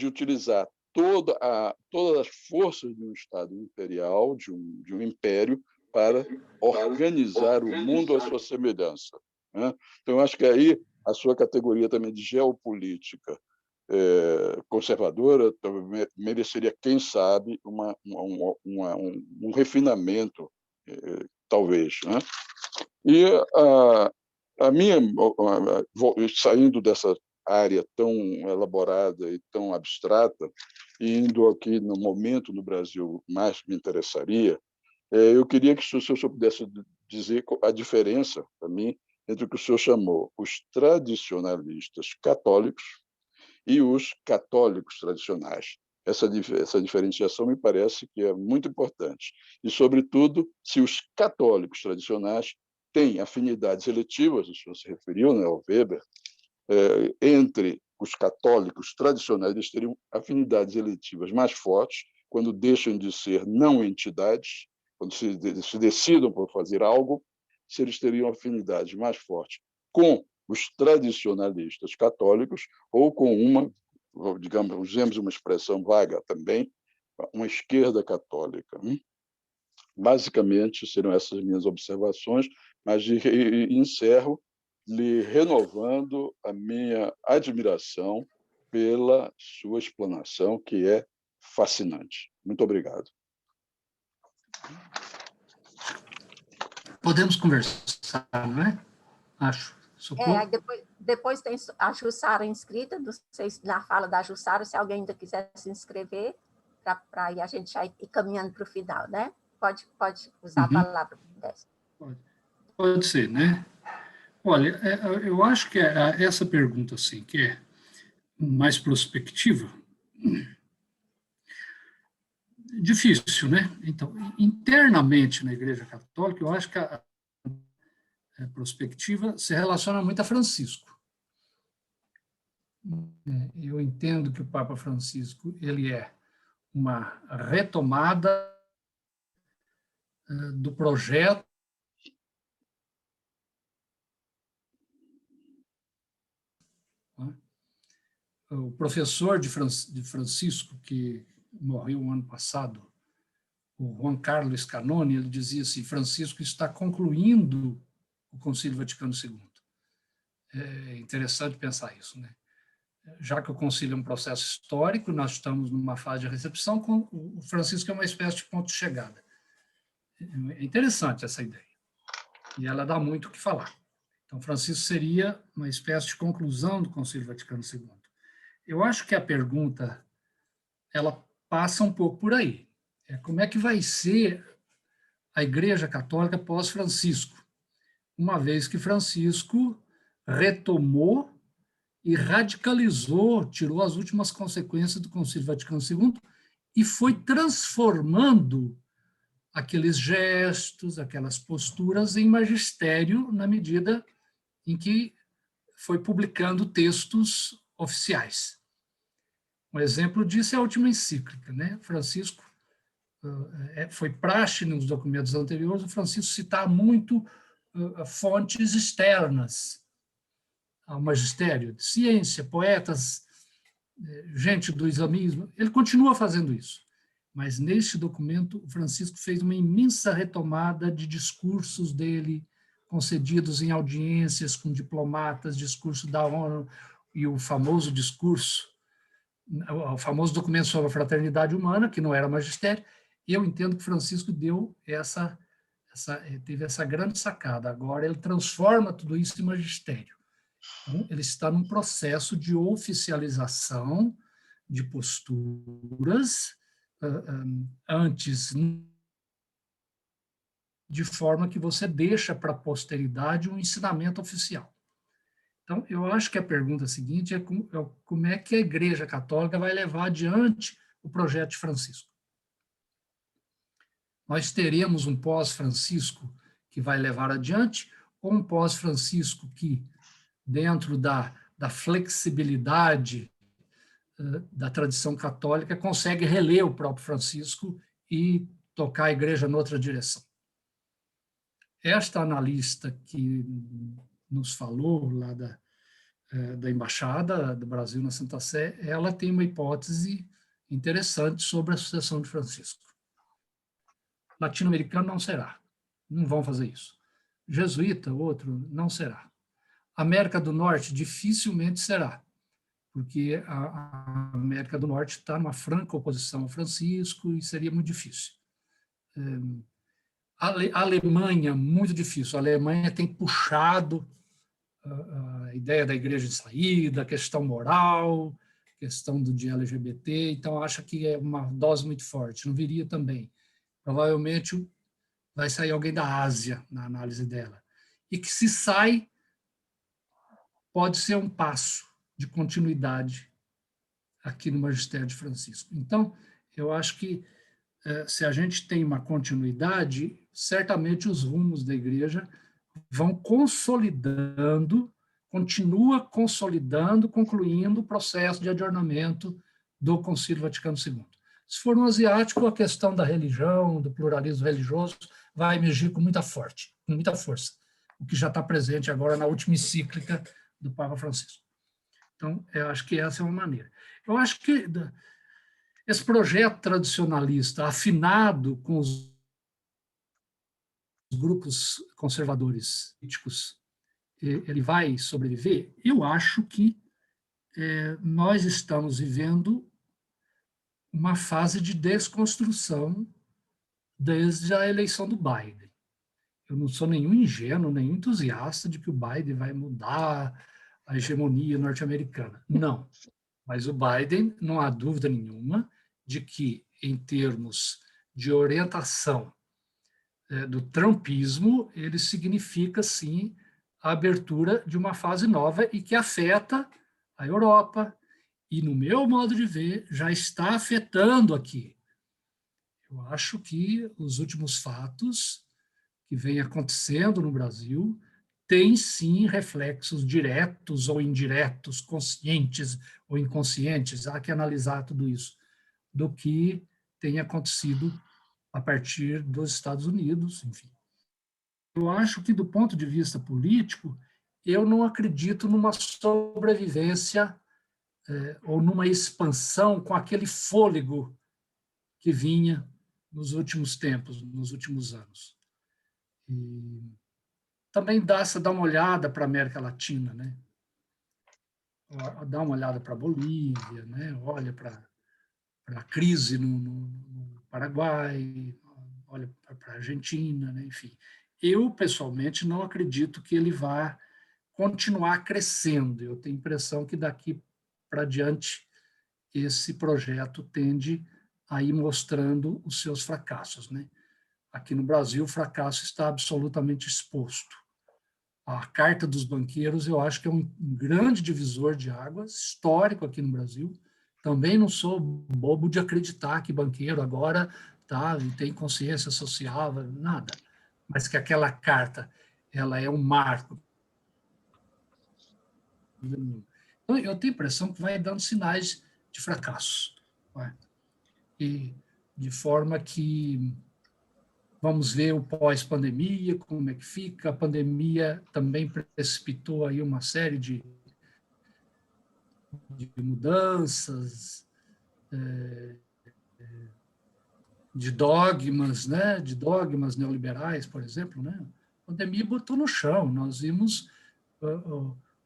Speaker 13: utilizar todas as forças de um Estado imperial, de um império, para organizar o mundo à sua semelhança, né? Então, eu acho que aí a sua categoria também de geopolítica conservadora mereceria, quem sabe, um refinamento, talvez, né? E saindo dessa área tão elaborada e tão abstrata, e indo aqui no momento no Brasil mais me interessaria, eu queria que o senhor pudesse dizer a diferença, para mim, entre o que o senhor chamou os tradicionalistas católicos e os católicos tradicionais. Essa diferenciação me parece que é muito importante. E, sobretudo, se os católicos tradicionais têm afinidades eletivas, o senhor se referiu, né, ao Weber, entre os católicos tradicionais, eles teriam afinidades eletivas mais fortes quando deixam de ser não entidades, quando se decidam por fazer algo, se eles teriam afinidades mais fortes com os tradicionalistas católicos ou com digamos, usemos uma expressão vaga também, uma esquerda católica. Basicamente, serão essas minhas observações, mas encerro lhe renovando a minha admiração pela sua explanação, que é fascinante. Muito obrigado.
Speaker 1: Podemos conversar, não é? Acho.
Speaker 3: Depois tem a Jussara inscrita, não sei se na fala da Jussara, se alguém ainda quiser se inscrever, para a gente já ir caminhando para o final, né? Pode usar a palavra.
Speaker 1: Pode ser, né? Olha, eu acho que essa pergunta, assim, que é mais prospectiva, difícil, né? Então, internamente na Igreja Católica, eu acho que a prospectiva se relaciona muito a Francisco. Eu entendo que o Papa Francisco ele é uma retomada do projeto o professor de Francisco, que morreu o ano passado, o Juan Carlos Canoni, ele dizia assim, Francisco está concluindo o Concílio Vaticano II. É interessante pensar isso, né? Já que o concílio é um processo histórico, nós estamos numa fase de recepção, com o Francisco é uma espécie de ponto de chegada. É interessante essa ideia, e ela dá muito o que falar. Então, Francisco seria uma espécie de conclusão do Concílio Vaticano II. Eu acho que a pergunta, ela passa um pouco por aí. Como é que vai ser a Igreja Católica pós-Francisco, uma vez que Francisco retomou e radicalizou, tirou as últimas consequências do Concílio Vaticano II e foi transformando aqueles gestos, aquelas posturas em magistério na medida em que foi publicando textos oficiais. Um exemplo disso é a última encíclica, né? Francisco, foi praxe nos documentos anteriores, o Francisco citar muito fontes externas ao magistério, de ciência, poetas, gente do islamismo, ele continua fazendo isso. Mas neste documento, o Francisco fez uma imensa retomada de discursos dele, concedidos em audiências com diplomatas, discurso da ONU e o famoso discurso, o famoso documento sobre a fraternidade humana, que não era magistério, e eu entendo que Francisco teve essa grande sacada. Agora ele transforma tudo isso em magistério. Então, ele está num processo de oficialização de posturas antes, de forma que você deixa para a posteridade um ensinamento oficial. Então, eu acho que a pergunta seguinte é como é que a Igreja Católica vai levar adiante o projeto de Francisco. Nós teremos um pós-Francisco que vai levar adiante, ou um pós-Francisco que, dentro da flexibilidade da tradição católica, consegue reler o próprio Francisco e tocar a Igreja noutra direção. Esta analista que nos falou lá da Embaixada do Brasil na Santa Sé, ela tem uma hipótese interessante sobre a sucessão de Francisco. Latino-americano não será, não vão fazer isso. Jesuíta, outro, não será. América do Norte, dificilmente será, porque a América do Norte está numa franca oposição ao Francisco e seria muito difícil. A Alemanha, muito difícil. A Alemanha tem puxado a ideia da igreja de saída, a questão moral, a questão de LGBT, então acha que é uma dose muito forte, não viria também. Provavelmente vai sair alguém da Ásia na análise dela. E que se sai, pode ser um passo de continuidade aqui no magistério de Francisco. Então, eu acho que se a gente tem uma continuidade, certamente os rumos da igreja vão consolidando, continua consolidando, concluindo o processo de adornamento do Concílio Vaticano II. Se for no asiático, a questão da religião, do pluralismo religioso, vai emergir com muita força, o que já está presente agora na última encíclica do Papa Francisco. Então, eu acho que essa é uma maneira. Eu acho que esse projeto tradicionalista, afinado com os grupos conservadores políticos, ele vai sobreviver? Eu acho que nós estamos vivendo uma fase de desconstrução desde a eleição do Biden. Eu não sou nenhum ingênuo, nenhum entusiasta de que o Biden vai mudar a hegemonia norte-americana. Não. Mas o Biden, não há dúvida nenhuma de que, em termos de orientação do trumpismo, ele significa, sim, a abertura de uma fase nova e que afeta a Europa, e, no meu modo de ver, já está afetando aqui. Eu acho que os últimos fatos que vêm acontecendo no Brasil têm, sim, reflexos diretos ou indiretos, conscientes ou inconscientes, há que analisar tudo isso, do que tem acontecido a partir dos Estados Unidos, enfim. Eu acho que, do ponto de vista político, eu não acredito numa sobrevivência ou numa expansão com aquele fôlego que vinha nos últimos tempos, nos últimos anos. E também dá uma olhada para a América Latina, né? Dá uma olhada para a Bolívia, né? Olha para a crise no Paraguai, olha para a Argentina, né? Enfim. Eu, pessoalmente, não acredito que ele vá continuar crescendo. Eu tenho a impressão que daqui para diante esse projeto tende a ir mostrando os seus fracassos, né? Aqui no Brasil, o fracasso está absolutamente exposto. A Carta dos Banqueiros, eu acho que é um grande divisor de águas, histórico aqui no Brasil. Também não sou bobo de acreditar que banqueiro agora tem consciência social, nada. Mas que aquela carta ela é um marco. Então, eu tenho a impressão que vai dando sinais de fracasso. E de forma que vamos ver o pós-pandemia, como é que fica. A pandemia também precipitou aí uma série de mudanças, de dogmas, né? De dogmas neoliberais, por exemplo, né? A pandemia botou no chão. Nós vimos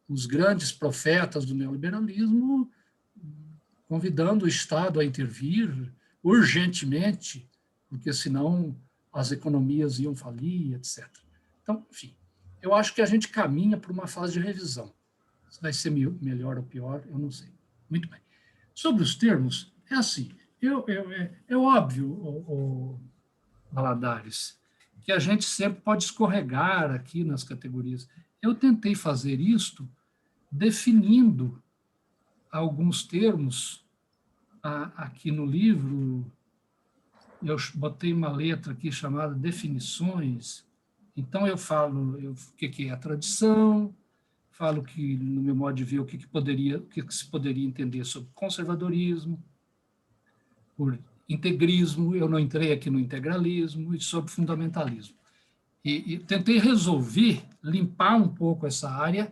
Speaker 1: os grandes profetas do neoliberalismo convidando o Estado a intervir urgentemente, porque senão as economias iam falir, etc. Então, enfim, eu acho que a gente caminha para uma fase de revisão. Se vai ser melhor ou pior, eu não sei. Muito bem. Sobre os termos, é assim, é óbvio, Valadares, que a gente sempre pode escorregar aqui nas categorias. Eu tentei fazer isto definindo alguns termos aqui no livro. Eu botei uma letra aqui chamada definições. Então, eu falo o que é a tradição, falo que, no meu modo de ver, o que se poderia entender sobre conservadorismo, por integrismo, eu não entrei aqui no integralismo, e sobre fundamentalismo. E tentei limpar um pouco essa área,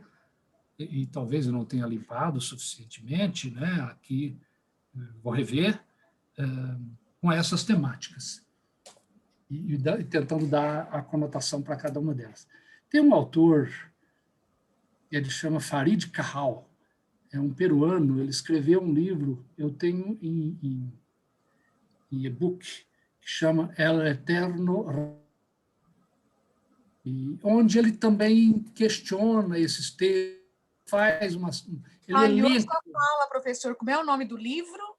Speaker 1: e talvez eu não tenha limpado suficientemente, né? Aqui vou rever, com essas temáticas, e tentando dar a conotação para cada uma delas. Tem um autor, ele chama Farid Cajal, é um peruano, ele escreveu um livro, eu tenho em e-book, que chama El Eterno, onde ele também questiona esses textos, faz uma...
Speaker 10: Só fala, professor, como é o nome do livro?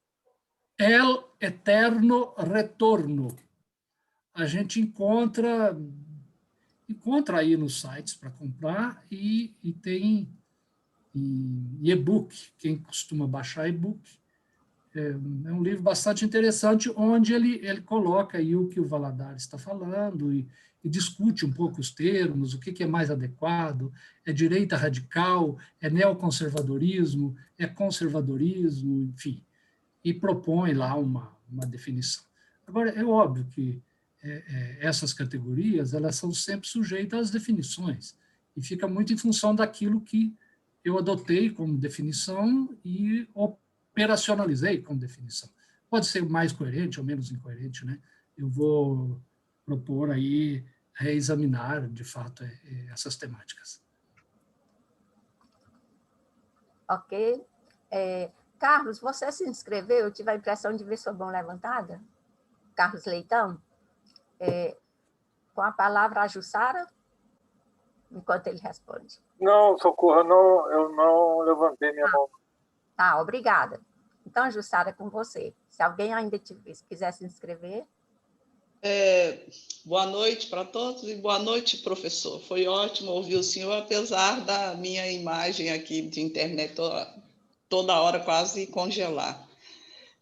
Speaker 1: El Eterno Retorno. A gente encontra aí nos sites para comprar e tem em e-book, quem costuma baixar e-book. É um livro bastante interessante, onde ele coloca aí o que o Valadares está falando e discute um pouco os termos, o que é mais adequado, é direita radical, é neoconservadorismo, é conservadorismo, enfim, e propõe lá uma definição. Agora, é óbvio que essas categorias elas são sempre sujeitas às definições, e fica muito em função daquilo que eu adotei como definição e operacionalizei como definição. Pode ser mais coerente ou menos incoerente, né? Eu vou propor aí reexaminar, de fato, essas temáticas.
Speaker 3: Ok. Carlos, você se inscreveu? Eu tive a impressão de ver sua mão levantada. Carlos Leitão. Com a palavra a Jussara, enquanto ele responde.
Speaker 14: Não, Socorro, eu não levantei minha mão.
Speaker 3: Tá, obrigada. Então, Jussara, é com você. Se alguém ainda quiser se inscrever.
Speaker 6: Boa noite para todos e boa noite, professor. Foi ótimo ouvir o senhor, apesar da minha imagem aqui de internet toda hora quase congelar.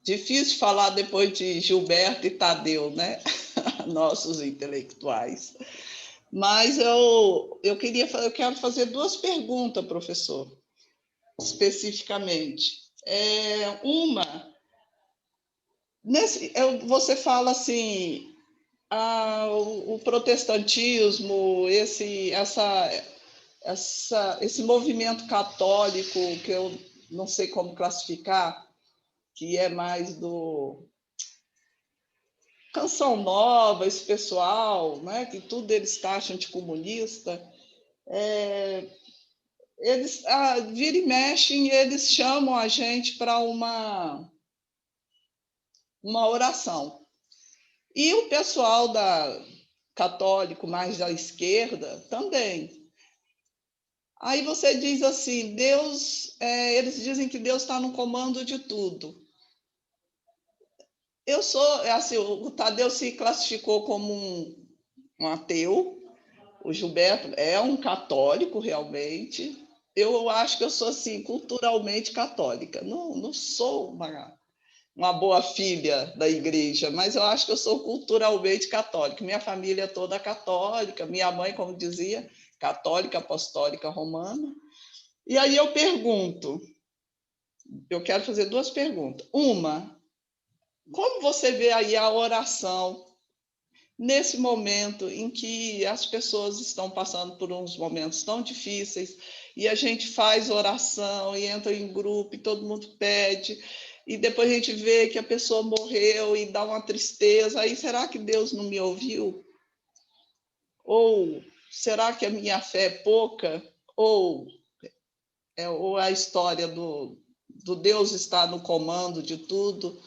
Speaker 6: Difícil falar depois de Gilberto e Tadeu, né? Nossos intelectuais. Mas eu quero fazer duas perguntas, professor, especificamente. Uma, você fala assim, o protestantismo, esse movimento católico não sei como classificar, que é mais do Canção Nova, esse pessoal, né, que tudo eles taxam de comunista, eles vira e mexem, eles chamam a gente para uma oração. E o pessoal católico mais da esquerda também. Aí você diz assim, Deus, eles dizem que Deus está no comando de tudo. Eu sou, assim, o Tadeu se classificou como um ateu, o Gilberto é um católico realmente. Eu acho que eu sou assim, culturalmente católica. Não sou uma boa filha da igreja, mas eu acho que eu sou culturalmente católica. Minha família é toda católica, minha mãe, como dizia, católica apostólica romana. E aí eu quero fazer 2 perguntas. Uma, como você vê aí a oração nesse momento em que as pessoas estão passando por uns momentos tão difíceis e a gente faz oração e entra em grupo e todo mundo pede e depois a gente vê que a pessoa morreu e dá uma tristeza, aí será que Deus não me ouviu? Ou será que a minha fé é pouca? Ou a história do Deus estar no comando de tudo?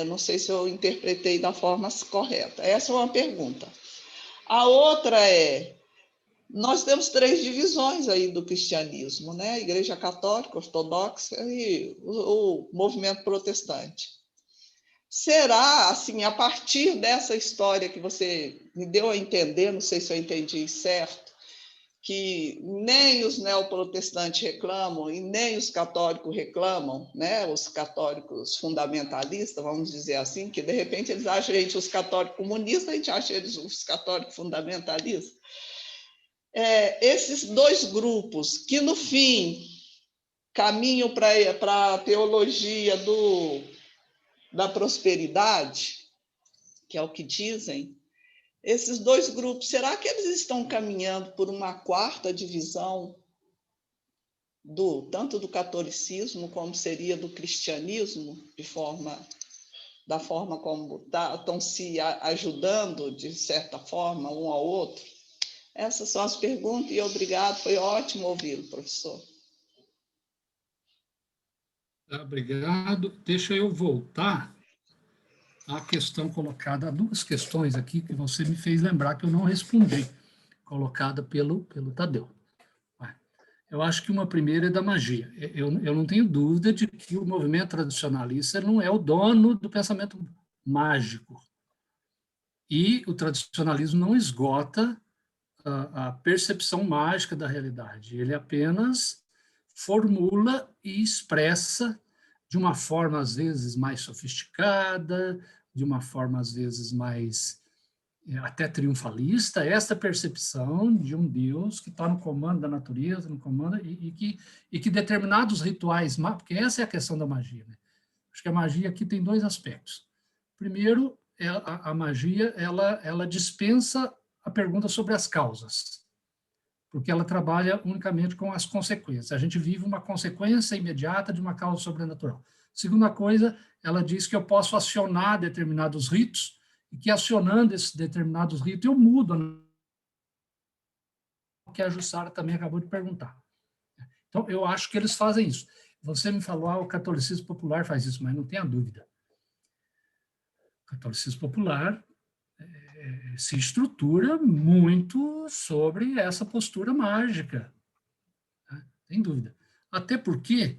Speaker 6: Não sei se eu interpretei da forma correta. Essa é uma pergunta. A outra nós temos 3 divisões aí do cristianismo, né? A Igreja Católica, Ortodoxa e o movimento protestante. Será, assim, a partir dessa história que você me deu a entender, não sei se eu entendi certo, que nem os neoprotestantes reclamam e nem os católicos reclamam, né? Os católicos fundamentalistas, vamos dizer assim, que de repente eles acham a gente os católicos comunistas, a gente acha eles os católicos fundamentalistas. Esses 2 grupos que, no fim, caminham para a teologia da prosperidade, que é o que dizem, esses 2 grupos, será que eles estão caminhando por uma 4ª divisão tanto do catolicismo como seria do cristianismo, da forma como estão se ajudando, de certa forma, um ao outro? Essas são as perguntas e obrigado, foi ótimo ouvi-lo, professor.
Speaker 1: Obrigado. Deixa eu voltar à questão colocada, há 2 questões aqui que você me fez lembrar que eu não respondi, colocada pelo Tadeu. Eu acho que uma primeira é da magia. Eu não tenho dúvida de que o movimento tradicionalista não é o dono do pensamento mágico. E o tradicionalismo não esgota a percepção mágica da realidade. Ele apenas formula e expressa de uma forma, às vezes, mais sofisticada, de uma forma, às vezes, mais até triunfalista, essa percepção de um Deus que está no comando da natureza, no comando, e que determinados rituais, porque essa é a questão da magia, né? Acho que a magia aqui tem 2 aspectos. Primeiro, a magia ela dispensa a pergunta sobre as causas, porque ela trabalha unicamente com as consequências. A gente vive uma consequência imediata de uma causa sobrenatural. Segunda coisa, ela diz que eu posso acionar determinados ritos, e que acionando esses determinados ritos eu mudo, o que a Jussara também acabou de perguntar. Então, eu acho que eles fazem isso. Você me falou, o catolicismo popular faz isso, mas não tenha dúvida. O catolicismo popular se estrutura muito sobre essa postura mágica, né? Sem dúvida. Até porque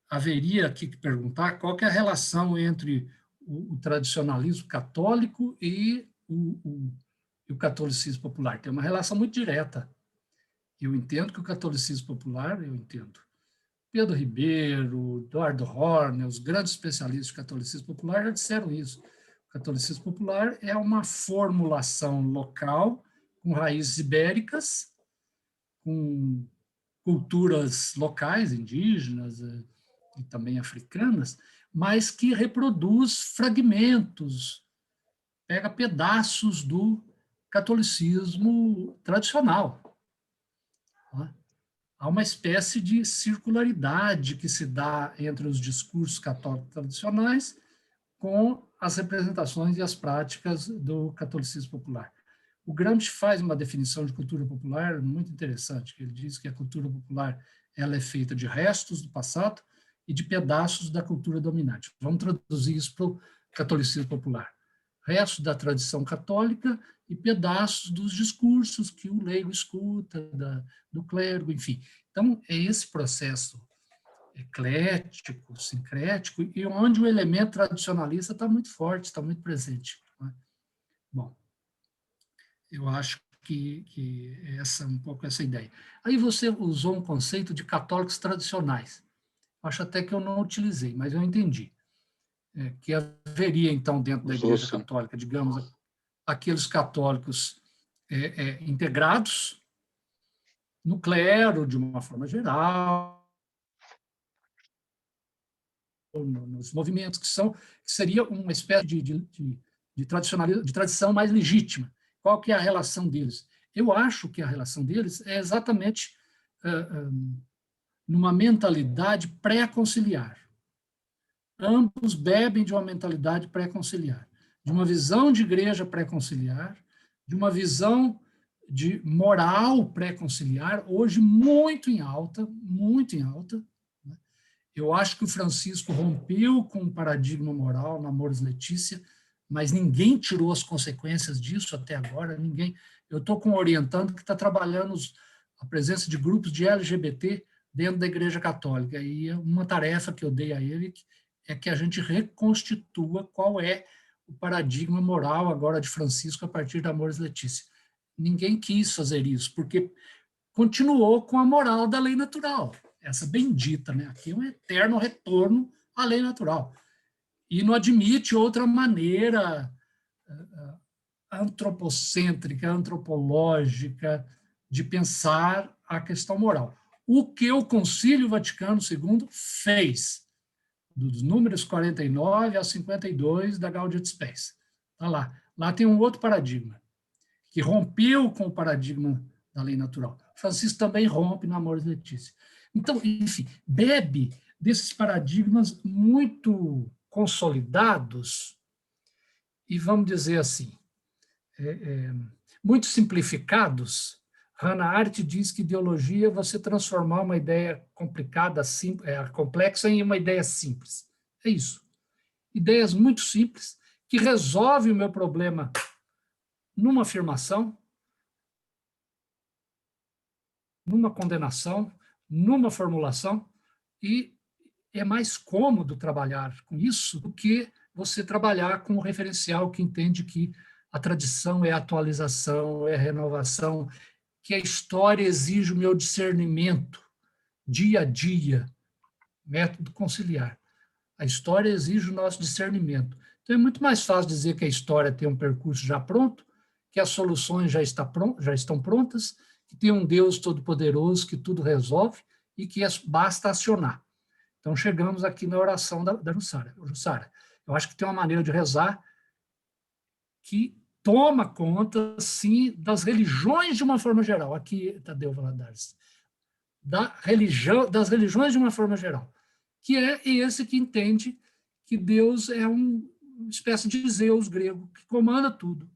Speaker 1: haveria aqui que perguntar qual que é a relação entre o tradicionalismo católico e o catolicismo popular. Tem uma relação muito direta. Eu entendo que o catolicismo popular, Pedro Ribeiro, Eduardo Horner, os grandes especialistas de catolicismo popular já disseram isso. O catolicismo popular é uma formulação local, com raízes ibéricas, com culturas locais, indígenas e também africanas, mas que reproduz fragmentos, pega pedaços do catolicismo tradicional. há uma espécie de circularidade que se dá entre os discursos católicos tradicionais com as representações e as práticas do catolicismo popular. O Gramsci faz uma definição de cultura popular muito interessante. Ele diz que a cultura popular ela é feita de restos do passado e de pedaços da cultura dominante. Vamos traduzir isso para o catolicismo popular. Restos da tradição católica e pedaços dos discursos que o leigo escuta, do clero, enfim. Então, é esse processo eclético, sincrético, e onde o elemento tradicionalista está muito forte, está muito presente. Não é? Bom, eu acho que essa é um pouco essa ideia. Aí você usou um conceito de católicos tradicionais. Acho até que eu não utilizei, mas eu entendi. Que haveria, então, dentro da Igreja Católica, digamos, aqueles católicos integrados no clero, de uma forma geral, nos movimentos que seria uma espécie de tradição mais legítima. Qual que é a relação deles? Eu acho que a relação deles é exatamente numa mentalidade pré-conciliar. Ambos bebem de uma mentalidade pré-conciliar, de uma visão de igreja pré-conciliar, de uma visão de moral pré-conciliar, hoje muito em alta, muito em alta. Eu acho que o Francisco rompeu com o paradigma moral na Amoris Laetitia, mas ninguém tirou as consequências disso até agora, ninguém. Eu estou com um orientando que está trabalhando a presença de grupos de LGBT dentro da Igreja Católica, e uma tarefa que eu dei a ele é que a gente reconstitua qual é o paradigma moral agora de Francisco a partir da Amoris Laetitia. Ninguém quis fazer isso, porque continuou com a moral da lei natural, essa bendita, né? Aqui é um eterno retorno à lei natural. E não admite outra maneira antropocêntrica, antropológica de pensar a questão moral. O que o Concílio Vaticano II fez, dos números 49 a 52 da Gaudium et Spes. Está lá. Lá tem um outro paradigma, que rompeu com o paradigma da lei natural. Francisco também rompe na Amoris Laetitia. Então, enfim, bebe desses paradigmas muito consolidados e, vamos dizer assim, muito simplificados. Hannah Arendt diz que ideologia é você transformar uma ideia complicada, complexa, em uma ideia simples. É isso. Ideias muito simples que resolvem o meu problema numa afirmação, numa condenação, numa formulação, e é mais cômodo trabalhar com isso do que você trabalhar com o referencial que entende que a tradição é atualização, é renovação, que a história exige o meu discernimento, dia a dia, método conciliar. A história exige o nosso discernimento. Então, é muito mais fácil dizer que a história tem um percurso já pronto, que as soluções já estão prontas, que tem um Deus todo-poderoso que tudo resolve e que basta acionar. Então, chegamos aqui na oração da Jussara. Eu acho que tem uma maneira de rezar que toma conta, sim, das religiões de uma forma geral. Aqui, Tadeu Valadares. Das religiões de uma forma geral. Que é esse que entende que Deus é uma espécie de Zeus grego, que comanda tudo.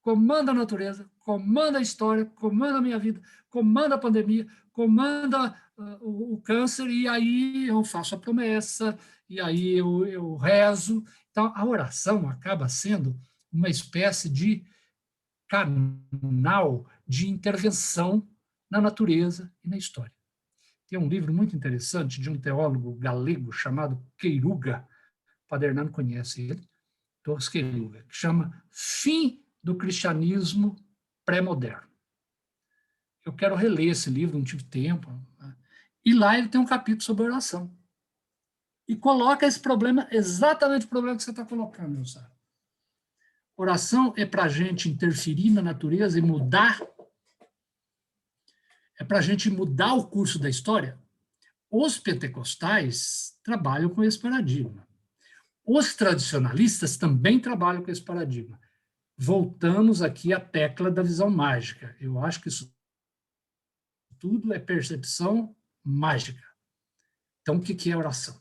Speaker 1: Comanda a natureza, comanda a história, comanda a minha vida, comanda a pandemia, comanda o câncer, e aí eu faço a promessa, e aí eu rezo. Então, a oração acaba sendo uma espécie de canal de intervenção na natureza e na história. Tem um livro muito interessante de um teólogo galego chamado Queiruga, o Padre Hernando conhece ele, Torres Queiruga, que chama Fim do Cristianismo Pré-Moderno. Eu quero reler esse livro, não tive tempo, né? E lá ele tem um capítulo sobre oração. E coloca esse problema, exatamente o problema que você está colocando, Jussara. Oração é para a gente interferir na natureza e mudar? É para a gente mudar o curso da história? Os pentecostais trabalham com esse paradigma. Os tradicionalistas também trabalham com esse paradigma. Voltamos aqui à tecla da visão mágica. Eu acho que isso tudo é percepção mágica. Então, o que é oração?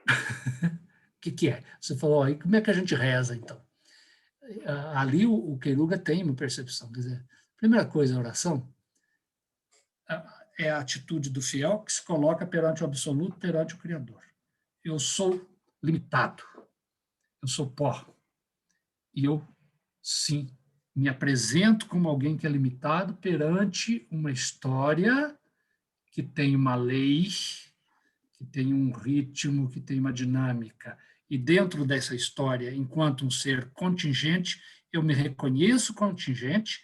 Speaker 1: O que é? Você falou, aí, como é que a gente reza, então? Ali o Queiruga tem uma percepção. Quer dizer, a primeira coisa, a oração, é a atitude do fiel que se coloca perante o absoluto, perante o Criador. Eu sou limitado, eu sou pó, e eu, sim, me apresento como alguém que é limitado perante uma história que tem uma lei, que tem um ritmo, que tem uma dinâmica. E dentro dessa história, enquanto um ser contingente, eu me reconheço contingente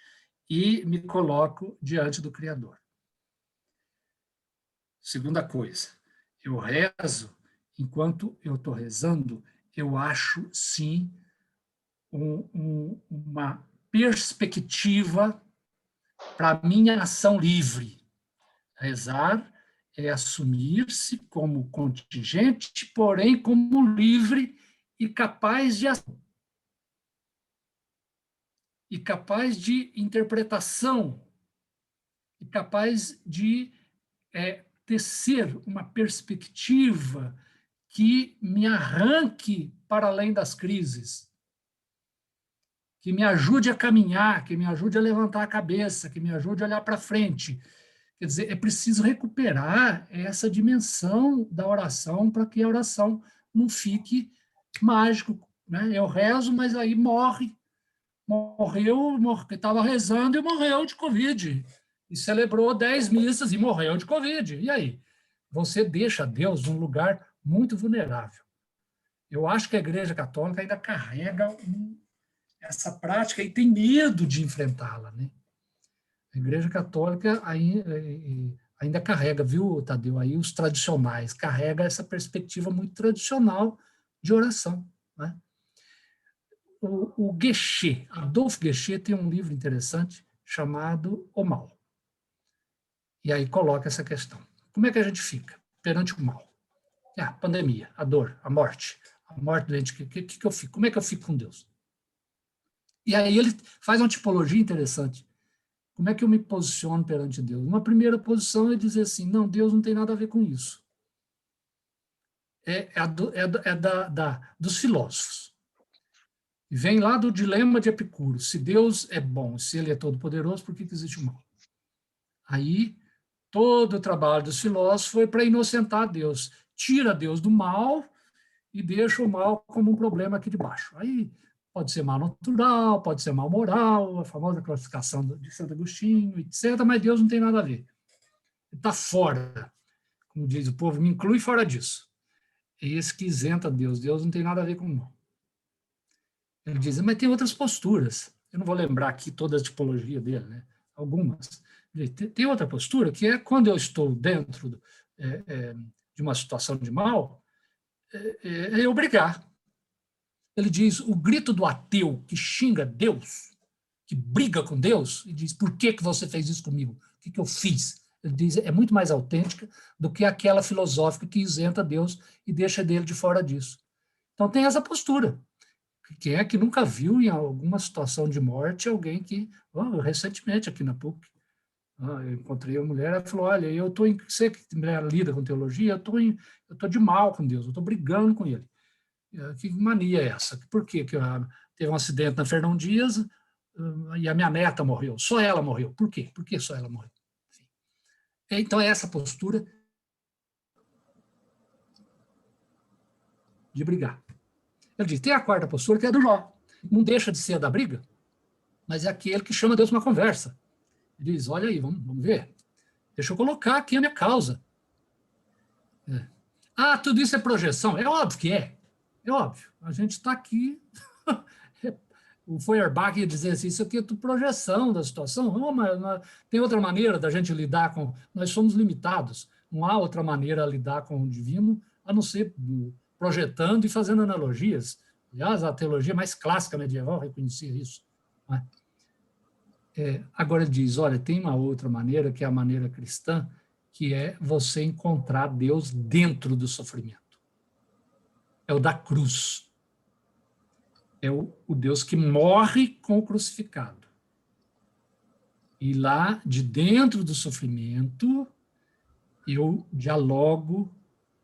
Speaker 1: e me coloco diante do Criador. Segunda coisa, eu rezo, enquanto eu estou rezando, eu acho, sim, uma perspectiva para a minha ação livre. Rezar é assumir-se como contingente, porém como livre e capaz de ação. E capaz de interpretação. E capaz de tecer uma perspectiva que me arranque para além das crises, que me ajude a caminhar, que me ajude a levantar a cabeça, que me ajude a olhar para frente. Quer dizer, é preciso recuperar essa dimensão da oração para que a oração não fique mágico, né? Eu rezo, mas aí morreu, estava rezando e morreu de Covid. E celebrou 10 missas e morreu de Covid. E aí? Você deixa Deus num lugar muito vulnerável. Eu acho que a Igreja Católica ainda carrega essa prática e tem medo de enfrentá-la, né? A Igreja Católica ainda carrega, viu, Tadeu, aí os tradicionais, carrega essa perspectiva muito tradicional de oração, né? O Guéchet, Adolphe Guéchet, tem um livro interessante chamado O Mal. E aí coloca essa questão. Como é que a gente fica perante o mal? A pandemia, a dor, a morte doente, que eu fico? Como é que eu fico com Deus? E aí ele faz uma tipologia interessante. Como é que eu me posiciono perante Deus? Uma primeira posição é dizer assim, não, Deus não tem nada a ver com isso. Dos filósofos. Vem lá do dilema de Epicuro. Se Deus é bom, se ele é todo-poderoso, por que existe o mal? Aí, todo o trabalho dos filósofos foi para inocentar Deus. Tira Deus do mal e deixa o mal como um problema aqui de baixo. Aí pode ser mal natural, pode ser mal moral, a famosa classificação de Santo Agostinho, etc., mas Deus não tem nada a ver. Ele está fora. Como diz o povo, me inclui fora disso. É esse que isenta Deus. Deus não tem nada a ver com o mal. Ele diz, mas tem outras posturas. Eu não vou lembrar aqui toda a tipologia dele, né? Algumas. Tem outra postura, que é quando eu estou dentro de uma situação de mal, é eu brigar. Ele diz, o grito do ateu que xinga Deus, que briga com Deus, e diz, por que você fez isso comigo? O que eu fiz? Ele diz, é muito mais autêntica do que aquela filosófica que isenta Deus e deixa dele de fora disso. Então tem essa postura. Quem é que nunca viu em alguma situação de morte alguém que, recentemente aqui na PUC, eu encontrei uma mulher, ela falou, olha, você que lida com teologia, eu estou de mal com Deus, eu estou brigando com ele. Que mania é essa? Por quê? Que teve um acidente na Fernão Dias e a minha neta morreu, só ela morreu. Por quê? Por que só ela morreu? Enfim. Então é essa postura de brigar. Ele diz, tem a quarta postura, que é do Jó. Não deixa de ser a da briga, mas é aquele que chama Deus para uma conversa. Ele diz, olha aí, vamos ver. Deixa eu colocar aqui a minha causa. Tudo isso é projeção? É óbvio que é. É óbvio. A gente está aqui... O Feuerbach ia dizer assim, isso aqui é tudo projeção da situação. Não, mas tem outra maneira da gente lidar com... Nós somos limitados. Não há outra maneira de lidar com o divino, a não ser projetando e fazendo analogias. Aliás, a teologia mais clássica medieval reconhecia isso. Né? Agora ele diz, olha, tem uma outra maneira, que é a maneira cristã, que é você encontrar Deus dentro do sofrimento. É o da cruz. É o Deus que morre com o crucificado. E lá, de dentro do sofrimento, eu dialogo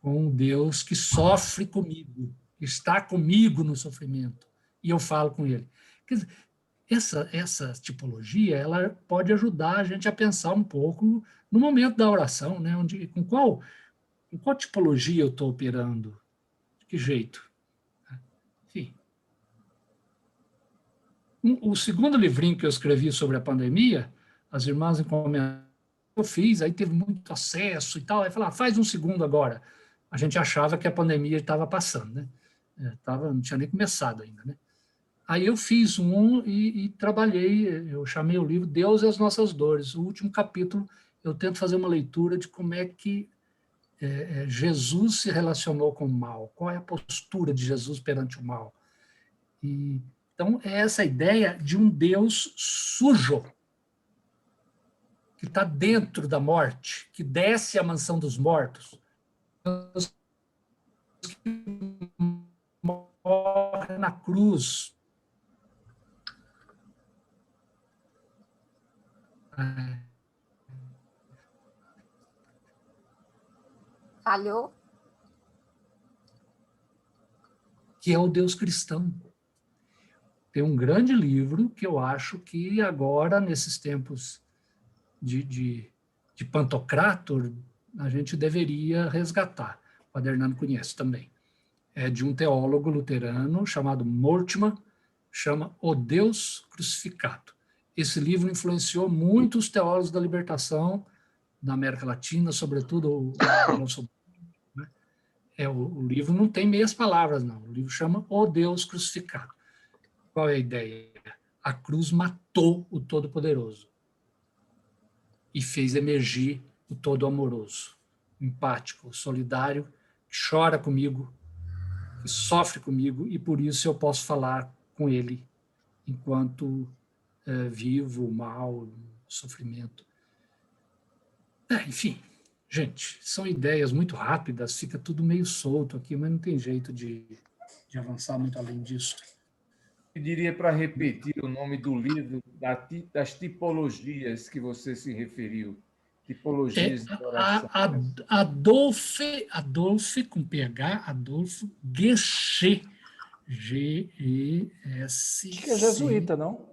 Speaker 1: com um Deus que sofre comigo, que está comigo no sofrimento, e eu falo com ele. Quer dizer, essa tipologia, ela pode ajudar a gente a pensar um pouco no momento da oração, né? Com qual tipologia eu estou operando, de que jeito. Enfim. O segundo livrinho que eu escrevi sobre a pandemia, as irmãs encomendaram, eu fiz, aí teve muito acesso e tal, aí falaram, faz um segundo agora. A gente achava que a pandemia estava passando, né? Não tinha nem começado ainda, né? Aí eu fiz um e trabalhei, eu chamei o livro Deus e as Nossas Dores. O último capítulo, eu tento fazer uma leitura de como é que Jesus se relacionou com o mal, qual é a postura de Jesus perante o mal. Então, é essa ideia de um Deus sujo, que está dentro da morte, que desce à mansão dos mortos, que morre na cruz.
Speaker 3: Falhou?
Speaker 1: Que é o Deus cristão. Tem um grande livro que eu acho que agora, nesses tempos de Pantocrator, a gente deveria resgatar. O Padre Hernando conhece também. É de um teólogo luterano chamado Moltmann, chama O Deus Crucificado. Esse livro influenciou muitos teólogos da libertação da América Latina, sobretudo o Bolsonaro. Né? O livro não tem meias palavras, não. O livro chama O Deus Crucificado. Qual é a ideia? A cruz matou o Todo-Poderoso e fez emergir o Todo-Amoroso, empático, solidário, que chora comigo, que sofre comigo, e por isso eu posso falar com ele enquanto vivo o mal, o sofrimento. Enfim, gente, são ideias muito rápidas, fica tudo meio solto aqui, mas não tem jeito de avançar muito além disso.
Speaker 9: Pediria para repetir o nome do livro, das tipologias que você se referiu. Tipologias de oração.
Speaker 1: Adolphe, com PH, Adolfo Guéchet. G-E-S-C.
Speaker 12: Acho que é jesuíta, não?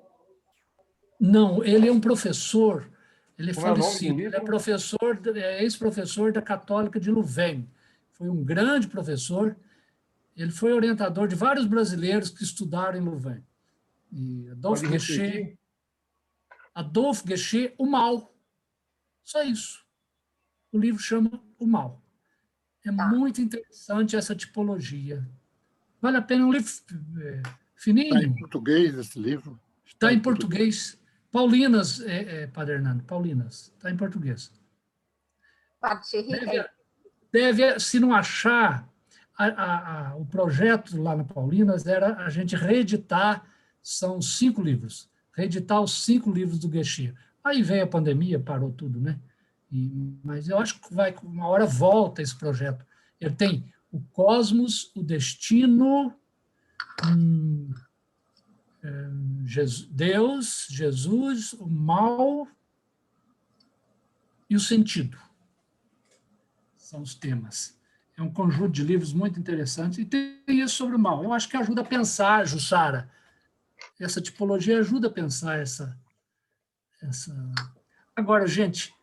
Speaker 1: Não, ele é um professor, ele é falecido,
Speaker 9: ele
Speaker 1: é ex-professor da Católica de Louvain. Foi um grande professor. Ele foi orientador de vários brasileiros que estudaram em Louvain. E Adolphe Guéchet, O Mal. Só isso. O livro chama O Mal. É muito interessante essa tipologia. Vale a pena, um livro fininho.
Speaker 2: Está em português esse livro?
Speaker 1: Está em português. Paulinas, Padre Hernando, Paulinas. Está em português. Deve, se não achar... o projeto lá na Paulinas era a gente reeditar, são 5 livros, reeditar os 5 livros do Guéchet. Aí veio a pandemia, parou tudo, né? Mas eu acho que uma hora volta esse projeto. Ele tem o cosmos, o destino, Deus, Jesus, o mal e o sentido. São os temas. É um conjunto de livros muito interessantes. E tem isso sobre o mal. Eu acho que ajuda a pensar, Jussara. Essa tipologia ajuda a pensar essa... Agora, gente,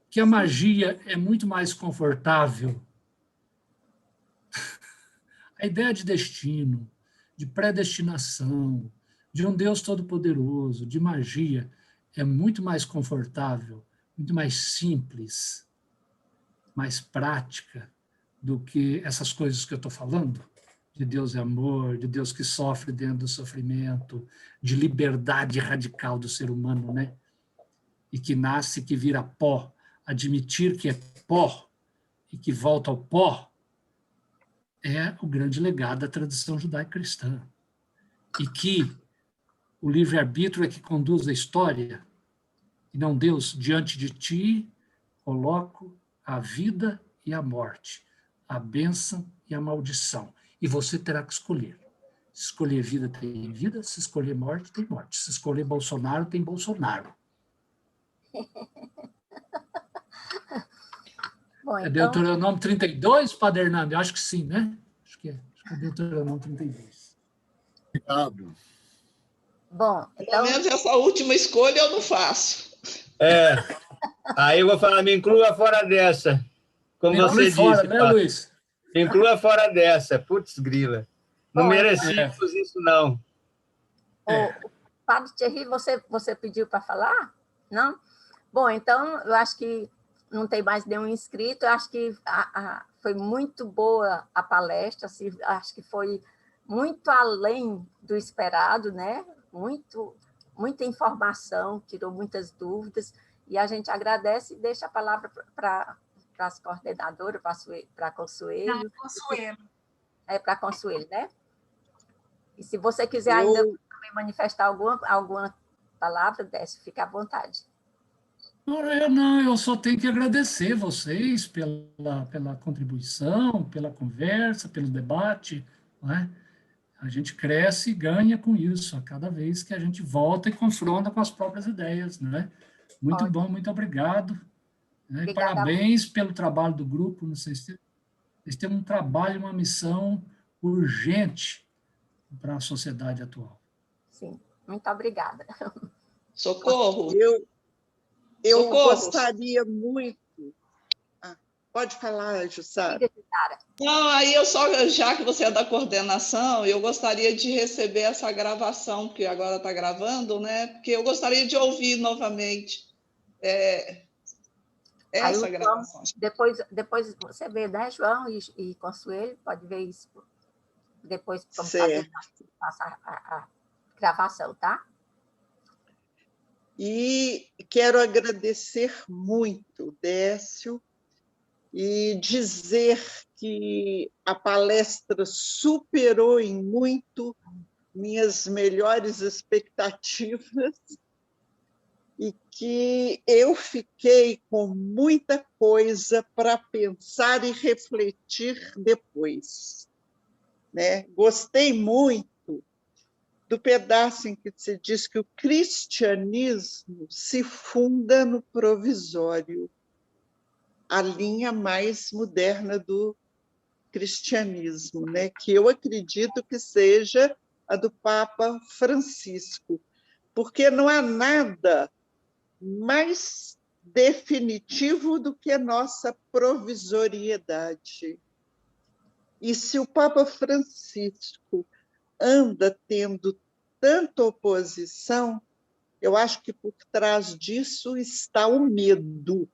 Speaker 1: que a magia é muito mais confortável. A ideia de destino, de predestinação, de um Deus todo-poderoso, de magia, é muito mais confortável, muito mais simples, mais prática, do que essas coisas que eu estou falando, de Deus é amor, de Deus que sofre dentro do sofrimento, de liberdade radical do ser humano, né? E que nasce, que vira pó, admitir que é pó e que volta ao pó, é o grande legado da tradição judaico-cristã. E que o livre-arbítrio é que conduz a história, e não Deus, diante de ti, coloco a vida e a morte, a bênção e a maldição. E você terá que escolher. Se escolher vida, tem vida. Se escolher morte, tem morte. Se escolher Bolsonaro, tem Bolsonaro.
Speaker 3: Bom,
Speaker 1: É
Speaker 3: então,
Speaker 1: Deuteronômio 32, Padre Hernando? Eu acho que sim, né? Acho que é Deuteronômio 32.
Speaker 2: Obrigado.
Speaker 3: bom,
Speaker 6: Pelo
Speaker 3: então,
Speaker 6: menos essa última escolha eu não faço.
Speaker 15: Aí eu vou falar, me inclua fora dessa. Como
Speaker 1: Me inclui
Speaker 15: você
Speaker 1: fora,
Speaker 15: disse,
Speaker 1: né,
Speaker 15: Padre.
Speaker 1: Luiz?
Speaker 15: Me inclua fora dessa. Putz, grila. Não
Speaker 3: Bom,
Speaker 15: merecíamos isso, não.
Speaker 3: o Padre Thierry, você pediu para falar? Não? Bom, então, eu acho que não tem mais nenhum inscrito, eu acho que foi muito boa a palestra, assim, acho que foi muito além do esperado, né? Muita informação, tirou muitas dúvidas, e a gente agradece e deixa a palavra para as coordenadoras, para Consuelo. Para Consuelo, né? E se você quiser ainda também manifestar alguma palavra, Décio, fica à vontade.
Speaker 1: Eu só tenho que agradecer vocês pela contribuição, pela conversa, pelo debate, não é? A gente cresce e ganha com isso, a cada vez que a gente volta e confronta com as próprias ideias, né? Muito bom, muito obrigado. Né? Parabéns pelo trabalho do grupo, vocês têm um trabalho, uma missão urgente para a sociedade atual.
Speaker 3: Sim, muito obrigada.
Speaker 6: Socorro!
Speaker 5: Eu gostaria muito... pode falar, Jussara.
Speaker 6: Não, aí já que você é da coordenação, eu gostaria de receber essa gravação, que agora está gravando, né? Porque eu gostaria de ouvir novamente essa gravação.
Speaker 3: Depois você vê, né, João e Consuelo, pode ver isso depois, como passa a gravação, tá?
Speaker 5: E quero agradecer muito, Décio, e dizer que a palestra superou em muito minhas melhores expectativas e que eu fiquei com muita coisa para pensar e refletir depois, né? Gostei muito do pedaço em que se diz que o cristianismo se funda no provisório, a linha mais moderna do cristianismo, né? Que eu acredito que seja a do Papa Francisco, porque não há nada mais definitivo do que a nossa provisoriedade. E se o Papa Francisco anda tendo tanta oposição, eu acho que por trás disso está o medo.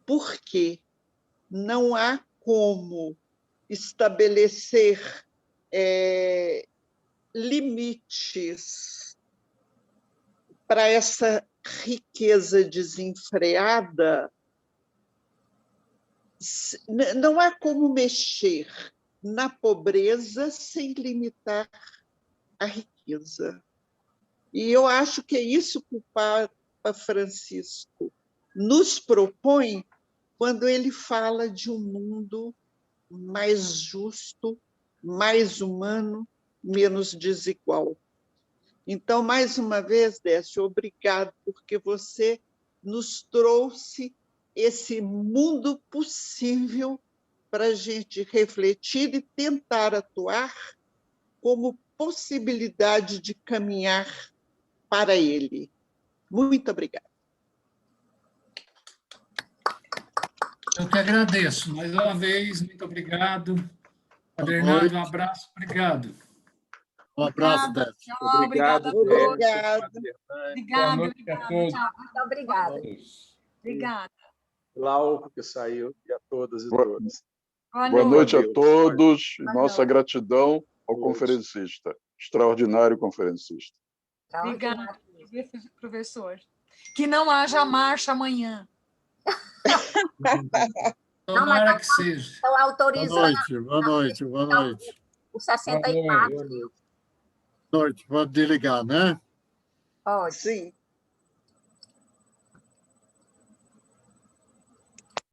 Speaker 5: Por quê? Não há como estabelecer limites para essa riqueza desenfreada. Não há como mexer na pobreza sem limitar a riqueza. E eu acho que é isso que o Papa Francisco nos propõe quando ele fala de um mundo mais justo, mais humano, menos desigual. Então, mais uma vez, Décio, obrigado, porque você nos trouxe esse mundo possível para a gente refletir e tentar atuar como possibilidade de caminhar para ele. Muito obrigada.
Speaker 1: Eu que agradeço. Mais uma vez, muito obrigado. Padre Hernando, um abraço. Obrigado.
Speaker 2: Um abraço, Décio.
Speaker 10: Obrigada a todos.
Speaker 5: Obrigado.
Speaker 10: Boa
Speaker 9: noite a todos.
Speaker 3: Muito obrigada.
Speaker 10: Obrigada.
Speaker 14: Glauco, que saiu, e a todas e todos.
Speaker 13: Boa noite a todos. Nossa gratidão ao conferencista, extraordinário conferencista.
Speaker 10: Obrigada, professor. Que não haja marcha amanhã.
Speaker 1: Tomara que seja.
Speaker 3: Estão autorizando.
Speaker 2: Boa noite.
Speaker 3: O 64.
Speaker 2: Boa noite. Pode desligar, né?
Speaker 3: Pode.
Speaker 5: Sim.